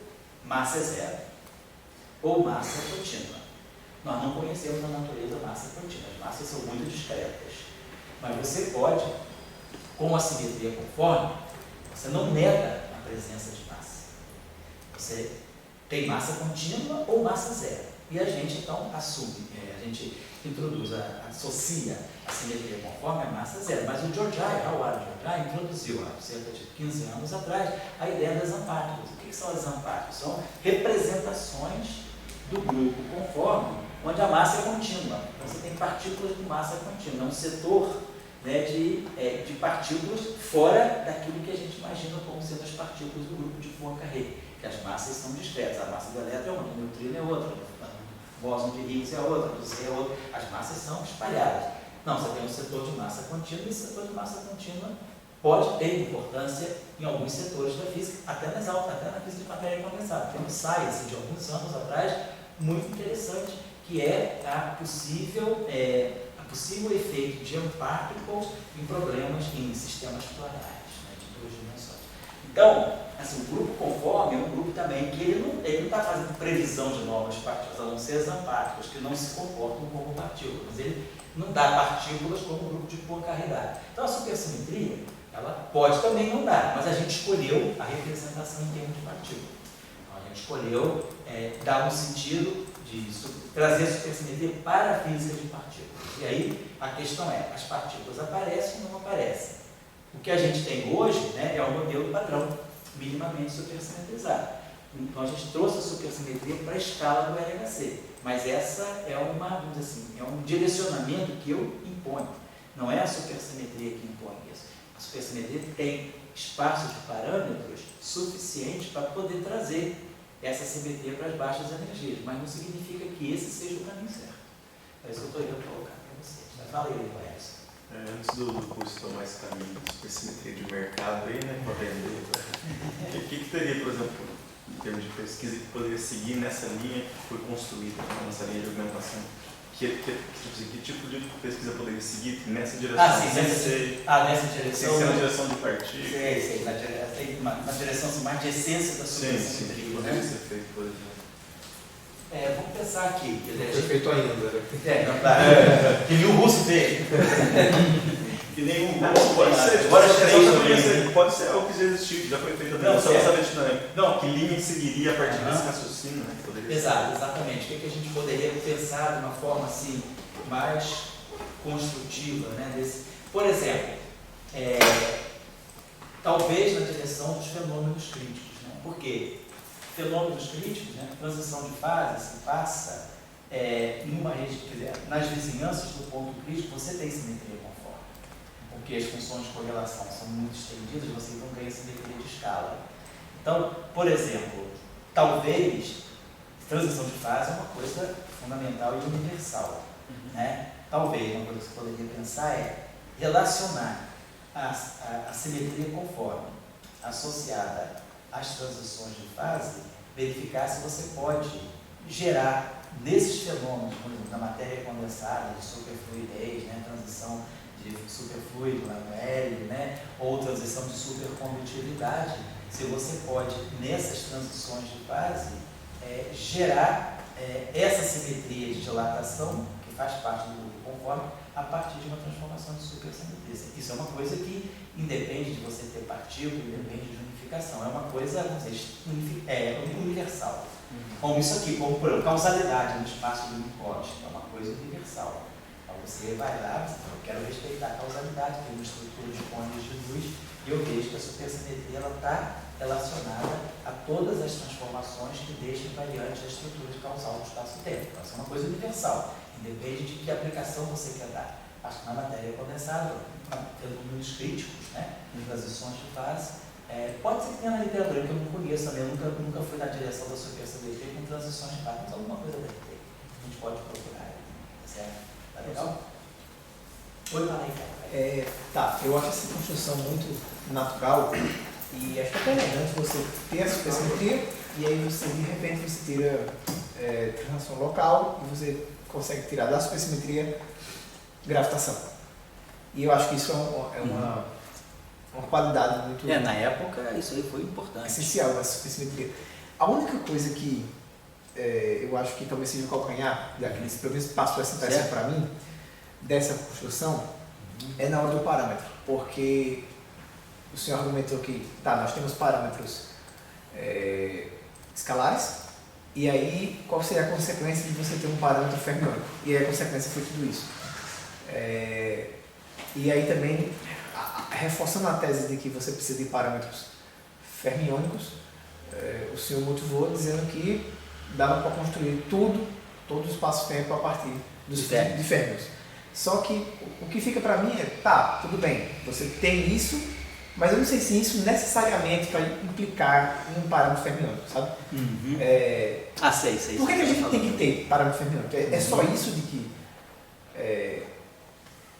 Speaker 1: massa zero, ou massa contínua. Nós não conhecemos na natureza massa contínua, as massas são muito discretas. Mas você pode, com a simetria conforme, você não nega a presença de massa. Você tem massa contínua ou massa zero. E a gente então assume, a gente introduz, associa a simetria conforme a massa zero. Mas o Howard Georgi introduziu há cerca de 15 anos atrás a ideia das partículas. O que são as partículas? São representações do grupo conforme, onde a massa é contínua. Então você tem partículas de massa contínua, é um setor, né, de partículas fora daquilo que a gente imagina como sendo as partículas do grupo de Poincare, que as massas são discretas. A massa do elétron é uma, do neutrino é outra, o bóson de Higgs é outra, o Z é outra. As massas são espalhadas. Não, você tem um setor de massa contínua, e esse setor de massa contínua pode ter importância em alguns setores da física, até nas altas, até na física de matéria condensada. Tem um science de alguns anos atrás, muito interessante, que é a possível efeito de partículas em problemas em sistemas planares, né, de 2 dimensões. Então, assim, o grupo conforme é um grupo também que ele não está fazendo previsão de novas partículas, a não ser as partículas, que não se comportam como partículas, mas ele não dá partículas como o grupo de Poincare dá. Então, a supersimetria, ela pode também não dar, mas a gente escolheu a representação em termos de partícula. Então, a gente escolheu dar um sentido de trazer a supersimetria para a física de partículas. E aí, a questão é, as partículas aparecem ou não aparecem? O que a gente tem hoje, né, é um modelo padrão, minimamente supersimetrizado. Então, a gente trouxe a supersimetria para a escala do LHC. Mas essa é vamos dizer assim, é um direcionamento que eu imponho. Não é a supersimetria que impõe isso. A supersimetria tem espaços de parâmetros suficientes para poder trazer essa simetria para as baixas energias, mas não significa que esse seja o caminho certo. É isso que eu estou indo colocar para vocês. Fala aí, Edson.
Speaker 2: Antes do curso tomar esse caminho de supersimetria de mercado aí, né, para vender, o que teria, por exemplo, em termos de pesquisa, que poderia seguir nessa linha que foi construída, nessa linha de augmentação? Que tipo de pesquisa poderia seguir nessa direção?
Speaker 1: Nessa direção.
Speaker 2: Sem ser na direção de partículas.
Speaker 1: Sei, na direção assim, mais de essência da supersimetria.
Speaker 2: Sim, poderia ser feito, por exemplo.
Speaker 1: Vamos pensar aqui.
Speaker 3: Não foi feito ainda.
Speaker 1: Que nem o russo fez. Que nem o russo.
Speaker 2: Pode ser algo que já existiu, já foi feito
Speaker 1: não,
Speaker 2: só essa dinâmica.
Speaker 1: Não.
Speaker 2: Que linha seguiria a partir desse raciocínio, né?
Speaker 1: Exatamente. O que a gente poderia pensar de uma forma assim, mais construtiva, né? Por exemplo, talvez na direção dos fenômenos críticos, né? Porque fenômenos críticos, né? Transição de fase, se passa em uma região, quer dizer, nas vizinhanças do ponto crítico, você tem simetria conforme, porque as funções de correlação são muito estendidas, você não ganha simetria de escala. Então, por exemplo, talvez transição de fase é uma coisa fundamental e universal, né? Talvez uma coisa que você poderia pensar é relacionar a simetria conforme associada às transições de fase, verificar se você pode gerar nesses fenômenos, por exemplo, na matéria condensada, de superfluidez, né, transição de superfluido no hélio, né, ou transição de supercondutividade, se você pode, nessas transições de fase, gerar essa simetria de dilatação, que faz parte do grupo conforme, a partir de uma transformação de supersimetria. Isso é uma coisa que independe de você ter partícula, independe de unificação. É uma coisa, vamos dizer, universal. Como isso aqui, como por exemplo, causalidade no espaço do Minkowski, é uma coisa universal. Então você vai lá, você fala, eu quero respeitar a causalidade, tem uma estrutura de cônjuges de luz, e eu vejo que a supersimetria está relacionada a todas as transformações que deixam invariante a estrutura de causal do espaço-tempo. Então, isso é uma coisa universal, independe de que aplicação você quer dar. Acho que na matéria condensada, fenômenos críticos, né, em transições de fase, pode ser que tenha na literatura, que eu não conheço também, eu nunca fui na direção da supersimetria com transições de fase, mas alguma coisa deve ter. A gente pode procurar, certo? Tá legal? Oi, fala aí, cara.
Speaker 4: Eu acho essa construção muito natural e acho que é até elegante você ter a supersimetria, e aí você, de repente, você tira translação local e você consegue tirar da supersimetria gravitação. E eu acho que isso é uma qualidade muito
Speaker 1: Na época isso aí foi importante.
Speaker 4: essencial da supersimetria. A única coisa que eu acho que talvez seja o calcanhar, daqueles, pelo menos passou essa impressão para mim, dessa construção, é na hora do parâmetro. Porque o senhor argumentou que nós temos parâmetros escalares, e aí qual seria a consequência de você ter um parâmetro fermiônico? E aí a consequência foi tudo isso. E aí também, reforçando a tese de que você precisa de parâmetros fermiônicos, o senhor motivou dizendo que dava para construir todo o espaço-tempo a partir de férmions. Só que o que fica para mim tudo bem, você tem isso, mas eu não sei se isso necessariamente vai implicar em um parâmetro fermiônico, sabe?
Speaker 1: Uhum. Sei.
Speaker 4: Por que a gente tem que ter parâmetro fermiônico? É só isso de que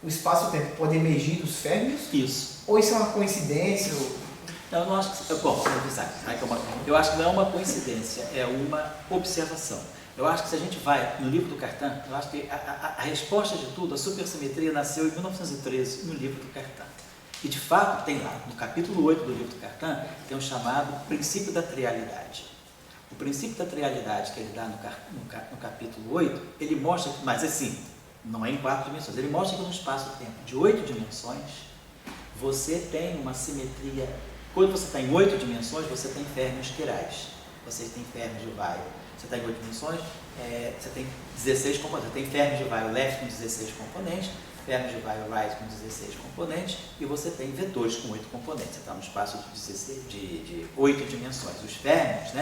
Speaker 4: o espaço-tempo pode emergir dos férmions?
Speaker 1: Isso.
Speaker 4: Ou isso é uma coincidência?
Speaker 1: Eu não acho que... Bom, eu acho que não é uma coincidência, é uma observação. Eu acho que se a gente vai no livro do Cartan, eu acho que a resposta de tudo, a supersimetria, nasceu em 1913 no livro do Cartan. E de fato tem lá, no capítulo 8 do livro do Cartan, tem um chamado princípio da trialidade. O princípio da trialidade que ele dá no capítulo 8, ele mostra, mas assim, não é em 4 dimensões, ele mostra que no espaço-tempo de 8 dimensões, você tem uma simetria. Quando você está em 8 dimensões, você tem férmions quirais. Você tem férmions de Weyl. Você está em 8 dimensões, você tem 16 componentes. Você tem férmions de Weyl left com 16 componentes, férmions de Weyl right com 16 componentes, e você tem vetores com 8 componentes. Você está no espaço de 8 dimensões. Os férmions,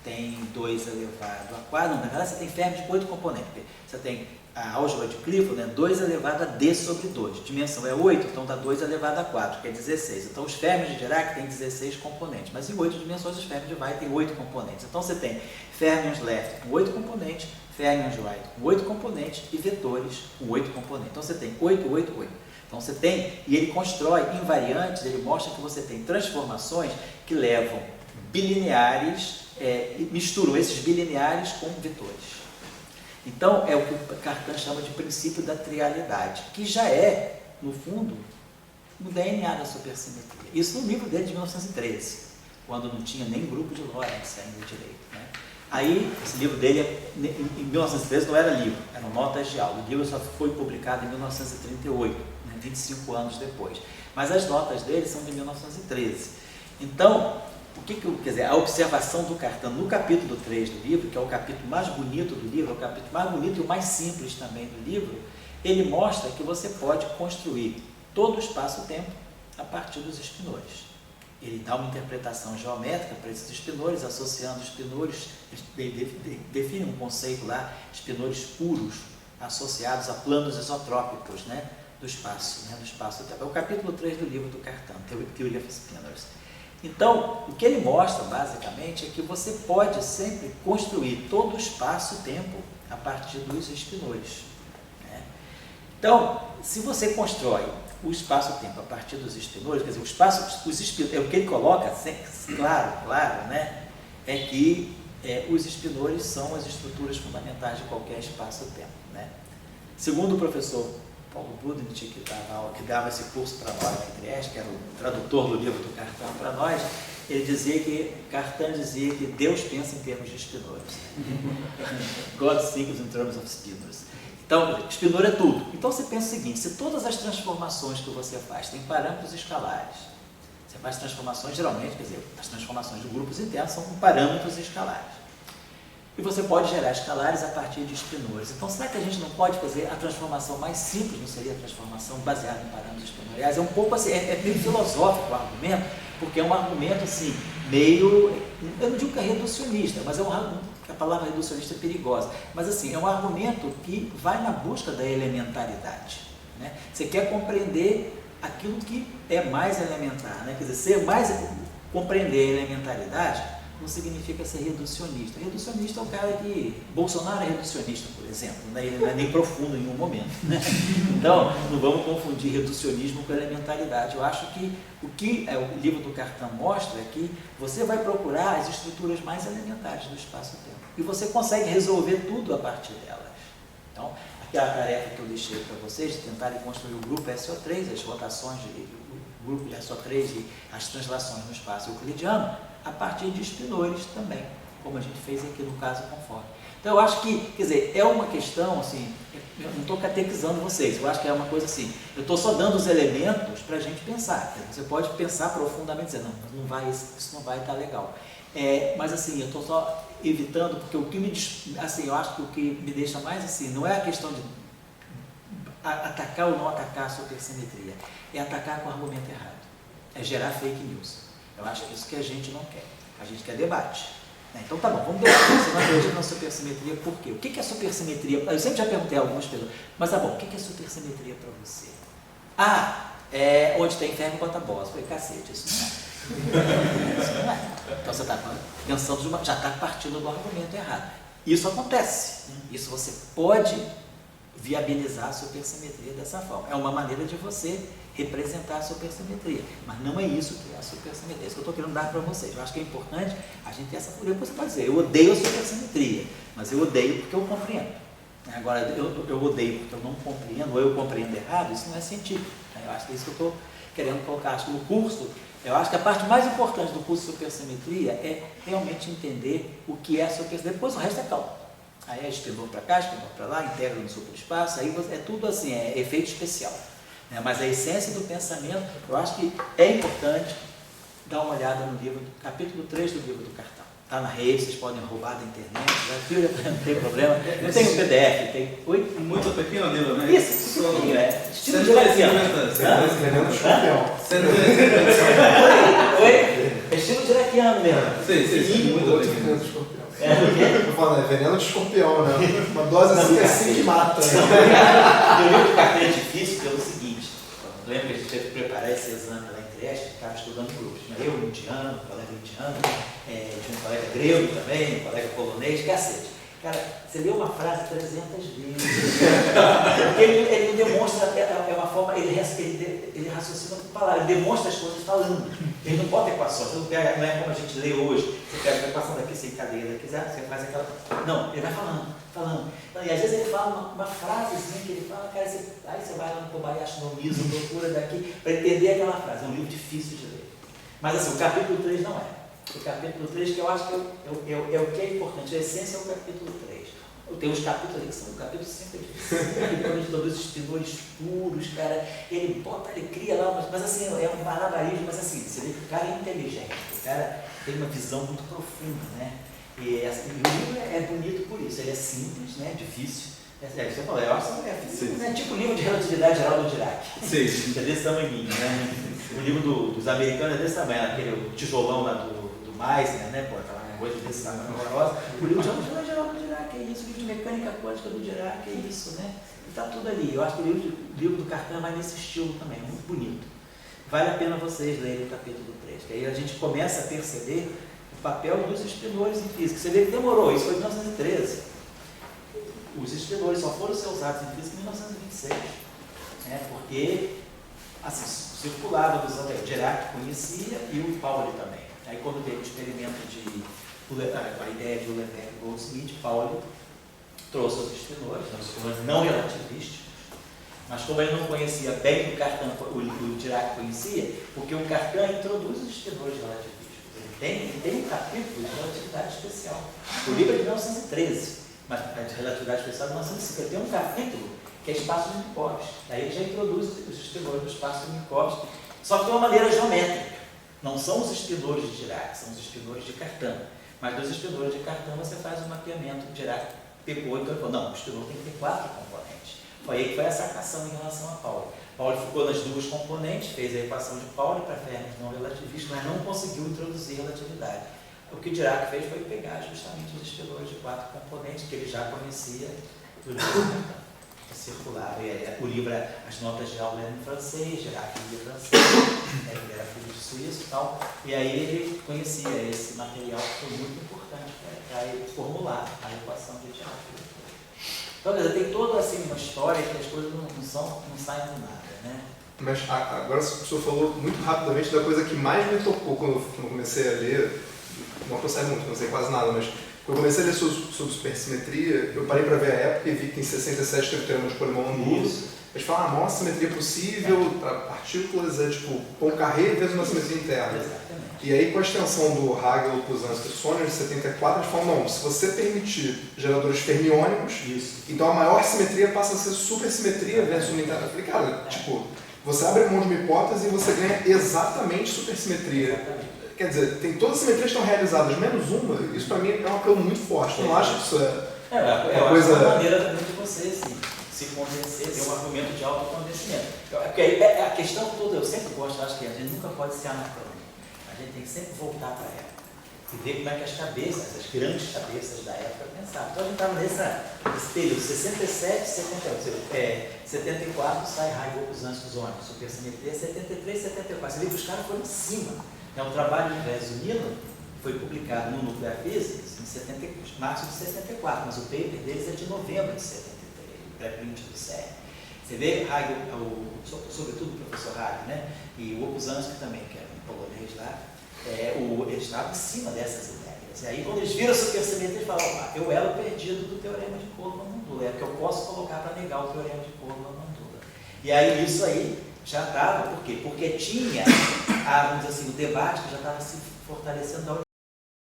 Speaker 1: tem 2 elevado a 4, na verdade você tem férmions de 8 componentes. Você tem a álgebra de Clifford, 2 elevado a d sobre 2. Dimensão é 8, então dá 2 elevado a 4, que é 16. Então os férmions de Dirac têm 16 componentes, mas em 8 dimensões os férmions de Weyl têm 8 componentes. Então você tem férmions left com 8 componentes, férmions de Weyl com 8 componentes e vetores com 8 componentes. Então você tem 8, 8, 8. Então você tem, e ele constrói invariantes, ele mostra que você tem transformações que levam bilineares, misturam esses bilineares com vetores. Então, é o que o Cartan chama de princípio da trialidade, que já é, no fundo, no DNA da supersimetria. Isso no livro dele de 1913, quando não tinha nem grupo de Lorentz ainda direito. Aí, esse livro dele, em 1913, não era livro, eram notas de aula. O livro só foi publicado em 1938, 25 anos depois. Mas as notas dele são de 1913. Então, quer dizer, a observação do Cartan no capítulo 3 do livro, que é o capítulo mais bonito do livro, é o capítulo mais bonito e o mais simples também do livro, ele mostra que você pode construir todo o espaço-tempo a partir dos espinores. Ele dá uma interpretação geométrica para esses espinores, associando espinores, define um conceito lá, espinores puros, associados a planos isotrópicos do espaço-tempo. É o capítulo 3 do livro do Cartan, Theory of Spinors. Então, o que ele mostra, basicamente, é que você pode sempre construir todo o espaço-tempo a partir dos espinores. Então, se você constrói o espaço-tempo a partir dos espinores, quer dizer, o que ele coloca, claro, é que os espinores são as estruturas fundamentais de qualquer espaço-tempo. Segundo o professor Paulo Budnich, que dava esse curso para nós na Trieste, que era o tradutor do livro do Cartan para nós, Cartan dizia que Deus pensa em termos de espinores. God thinks in terms of spinors. Então, espinor é tudo. Então você pensa o seguinte, se todas as transformações que você faz têm parâmetros escalares, você faz transformações, geralmente, quer dizer, as transformações de grupos internos são com parâmetros escalares. E você pode gerar escalares a partir de espinores. Então, será que a gente não pode fazer a transformação mais simples, não seria a transformação baseada em parâmetros espinoriais? É um pouco assim, é meio filosófico o argumento, porque é um argumento assim, meio, eu não digo que é reducionista, mas a palavra reducionista é perigosa, mas assim, é um argumento que vai na busca da elementaridade. Você quer compreender aquilo que é mais elementar, quer dizer, compreender a elementaridade, não significa ser reducionista. Reducionista é o cara que... Bolsonaro é reducionista, por exemplo, né? Ele não é nem profundo em nenhum momento, né? Então, não vamos confundir reducionismo com elementaridade. Eu acho que o que o livro do Cartan mostra é que você vai procurar as estruturas mais elementares do espaço-tempo e você consegue resolver tudo a partir delas. Então, aquela tarefa que eu deixei para vocês de tentarem construir o grupo SO3, as rotações, o grupo de SO3 e as translações no espaço euclidiano, a partir de espinores também, como a gente fez aqui no caso conforme. Então eu acho que, quer dizer, é uma questão assim, eu não estou catequizando vocês, eu acho que é uma coisa assim, eu estou só dando os elementos para a gente pensar. Você pode pensar profundamente e dizer, não, mas não vai, isso não vai estar legal. Mas assim, eu estou só evitando, porque o que me, assim, eu acho que o que me deixa mais assim, não é a questão de atacar ou não atacar a supersimetria, é atacar com o argumento errado, é gerar fake news. Eu acho que isso que a gente não quer, a gente quer debate. Então tá bom, vamos debater, você não acredita na supersimetria, por quê? O que é supersimetria? Eu sempre já perguntei a algumas pessoas, mas tá bom, o que é supersimetria para você? Onde tem ferro bota bola. Eu falei, cacete, isso não é. Isso não é. Então você está pensando, já está partindo do argumento errado. Isso acontece, isso você pode viabilizar a supersimetria dessa forma. É uma maneira de você representar a supersimetria, mas não é isso que é a supersimetria. É isso que eu estou querendo dar para vocês. Eu acho que é importante a gente ter essa... Depois você pode dizer, eu odeio a supersimetria, mas eu odeio porque eu compreendo. Agora, eu odeio porque eu não compreendo, ou eu compreendo errado, isso não é científico. Eu acho que é isso que eu estou querendo colocar. Acho que no curso, eu acho que a parte mais importante do curso de supersimetria é realmente entender o que é a supersimetria. Depois o resto é cálculo. Aí é espinor para cá, espinor para lá, integra no superespaço, aí é tudo assim, é efeito especial. Mas a essência do pensamento, eu acho que é importante dar uma olhada no livro, capítulo 3 do livro do Cartan. Está na rede, vocês podem roubar da internet, não tem problema. Não tem o PDF, tem... Oi?
Speaker 5: Muito pequeno livro, né?
Speaker 1: Isso, estilo diraquiano. Oi? É estilo diraquiano mesmo.
Speaker 5: Sim, muito pequeno.
Speaker 3: Eu falo, é veneno de escorpião, né? Uma dose assim que mata.
Speaker 1: O livro do Cartan é difícil pelo seguinte, lembra que a gente teve que preparar esse exame lá em Trieste, estava estudando grupos, né? Eu, indiano, um colega indiano, tinha um colega grego também, um colega polonês, cacete. Cara, você lê uma frase 300 vezes, porque ele demonstra, é uma forma, ele raciocina com palavras, ele demonstra as coisas falando, ele não bota equações, não é como a gente lê hoje, você pega a equação daqui, você encadeia daqui, você faz aquela... Não, ele vai falando. E às vezes ele fala uma frasezinha que ele fala, cara, aí você vai lá no Kobayashi no Miso, procura daqui, para entender aquela frase. É um livro difícil de ler. Mas assim, o capítulo 3 não é. O capítulo 3, que eu acho que é o que é importante, a essência é o capítulo 3. Tem uns capítulos ali que são o capítulo 5, quando a gente todos os espinores puros, cara, ele bota, ele cria lá, mas assim, é um malabarismo, mas assim, você vê que o cara é inteligente, o cara tem uma visão muito profunda, né? E o livro é bonito por isso, ele é simples, né? Difícil. Você falou, eu acho que é tipo o livro de relatividade geral do Dirac.
Speaker 5: Sim.
Speaker 1: É desse tamanhinho, né? O livro dos americanos é desse tamanho, aquele tijolão lá do Meissner, né? Pô, aquela coisa desse tamanho horrorosa. O livro de relatividade geral do Dirac é isso, o livro de mecânica quântica do Dirac é isso, né? E tá tudo ali. Eu acho que o livro do Cartan vai nesse estilo também, muito bonito. Vale a pena vocês lerem o capítulo 3, que aí a gente começa a perceber o papel dos espinores em física. Você vê que demorou, isso foi em 1913. Os espinores só foram ser usados em física em 1926, né? Porque assim, circulava a visão, o Dirac conhecia e o Pauli também. Aí quando teve o experimento a ideia de Euler e Goldsmith, Pauli trouxe os espinores não relativísticos, mas como ele não conhecia bem o que o Dirac conhecia, porque o Cartan introduz os espinores relativísticos. Ele tem um capítulo de relatividade especial. O livro é de 1913, mas a de relatividade especial é de 1905. Ele tem um capítulo que é espaço de Minkowski. Aí ele já introduz os espinores do espaço de Minkowski, só que de uma maneira geométrica. Não são os espinores de Dirac, são os espinores de Cartan. Mas dos espinores de Cartan você faz um mapeamento. Dirac pegou e falou, não, o espinor tem que ter 4 componentes. Foi aí que foi a sacação em relação a Pauli. Pauli ficou nas 2 componentes, fez a equação de Pauli para ferros não relativistas, mas não conseguiu introduzir relatividade. O que Dirac fez foi pegar justamente os espinores de 4 componentes que ele já conhecia do Cartan. circulava. E aí, o livro, as notas de aula eram em francês, geografia francês, ele era filho de suíço e tal. E aí ele conhecia esse material que foi muito importante para ele formular a equação de Diácono. Então, quer dizer, tem toda assim, uma história que as coisas não saem do nada, né?
Speaker 3: Mas agora o senhor falou muito rapidamente da coisa que mais me tocou quando eu comecei a ler, não que eu saiba muito, não sei quase nada, mas quando eu comecei a ler sobre supersimetria, eu parei para ver a época e vi que em 67 teve o teorema de Polimão nulo. Eles falam, a maior simetria possível para partículas é tipo Poincaré vezes uma simetria interna.
Speaker 1: Exatamente.
Speaker 3: E aí, com a extensão do Hagel, Puzanski e Sonner de 74, eles falam, não, se você permitir geradores fermiônicos, então a maior simetria passa a ser supersimetria versus uma interna. Eu falei, cara, tipo, você abre mão de uma hipótese e você ganha exatamente supersimetria.
Speaker 1: Exatamente.
Speaker 3: Quer dizer, tem todas as simetrias que estão realizadas, menos uma, isso para mim é um apelo muito forte. Eu não acho que isso
Speaker 1: Eu acho uma maneira também de você se convencer, ter um argumento de autoconvencimento. Porque aí, a questão toda, eu sempre gosto, acho que a gente nunca pode ser anacrônico. A gente tem que sempre voltar para a época e ver como é que as cabeças, as grandes cabeças da época pensavam. Então a gente estava nesse período, 67, 78, 74 sai Hagel, Puzanski, Sonner, supersimetria, 73, 74. Você vê que os caras foram em cima. Então, o trabalho de Verzunino foi publicado no Nuclear Physics em março de 74, mas o paper deles é de novembro de 73, o pré-print do CERN. Você vê Hagel, sobretudo o professor Hagel, né? E o Puzanski também, que era um polonês lá, eles estavam em cima dessas ideias. E aí, quando eles viram a supersimetria, eles falaram, eu era o perdido do teorema de Coulomb-Mandula, é o que eu posso colocar para negar o teorema de Coulomb-Mandula. E aí, isso aí já estava, por quê? Porque tinha, vamos dizer assim, o debate que já estava se fortalecendo da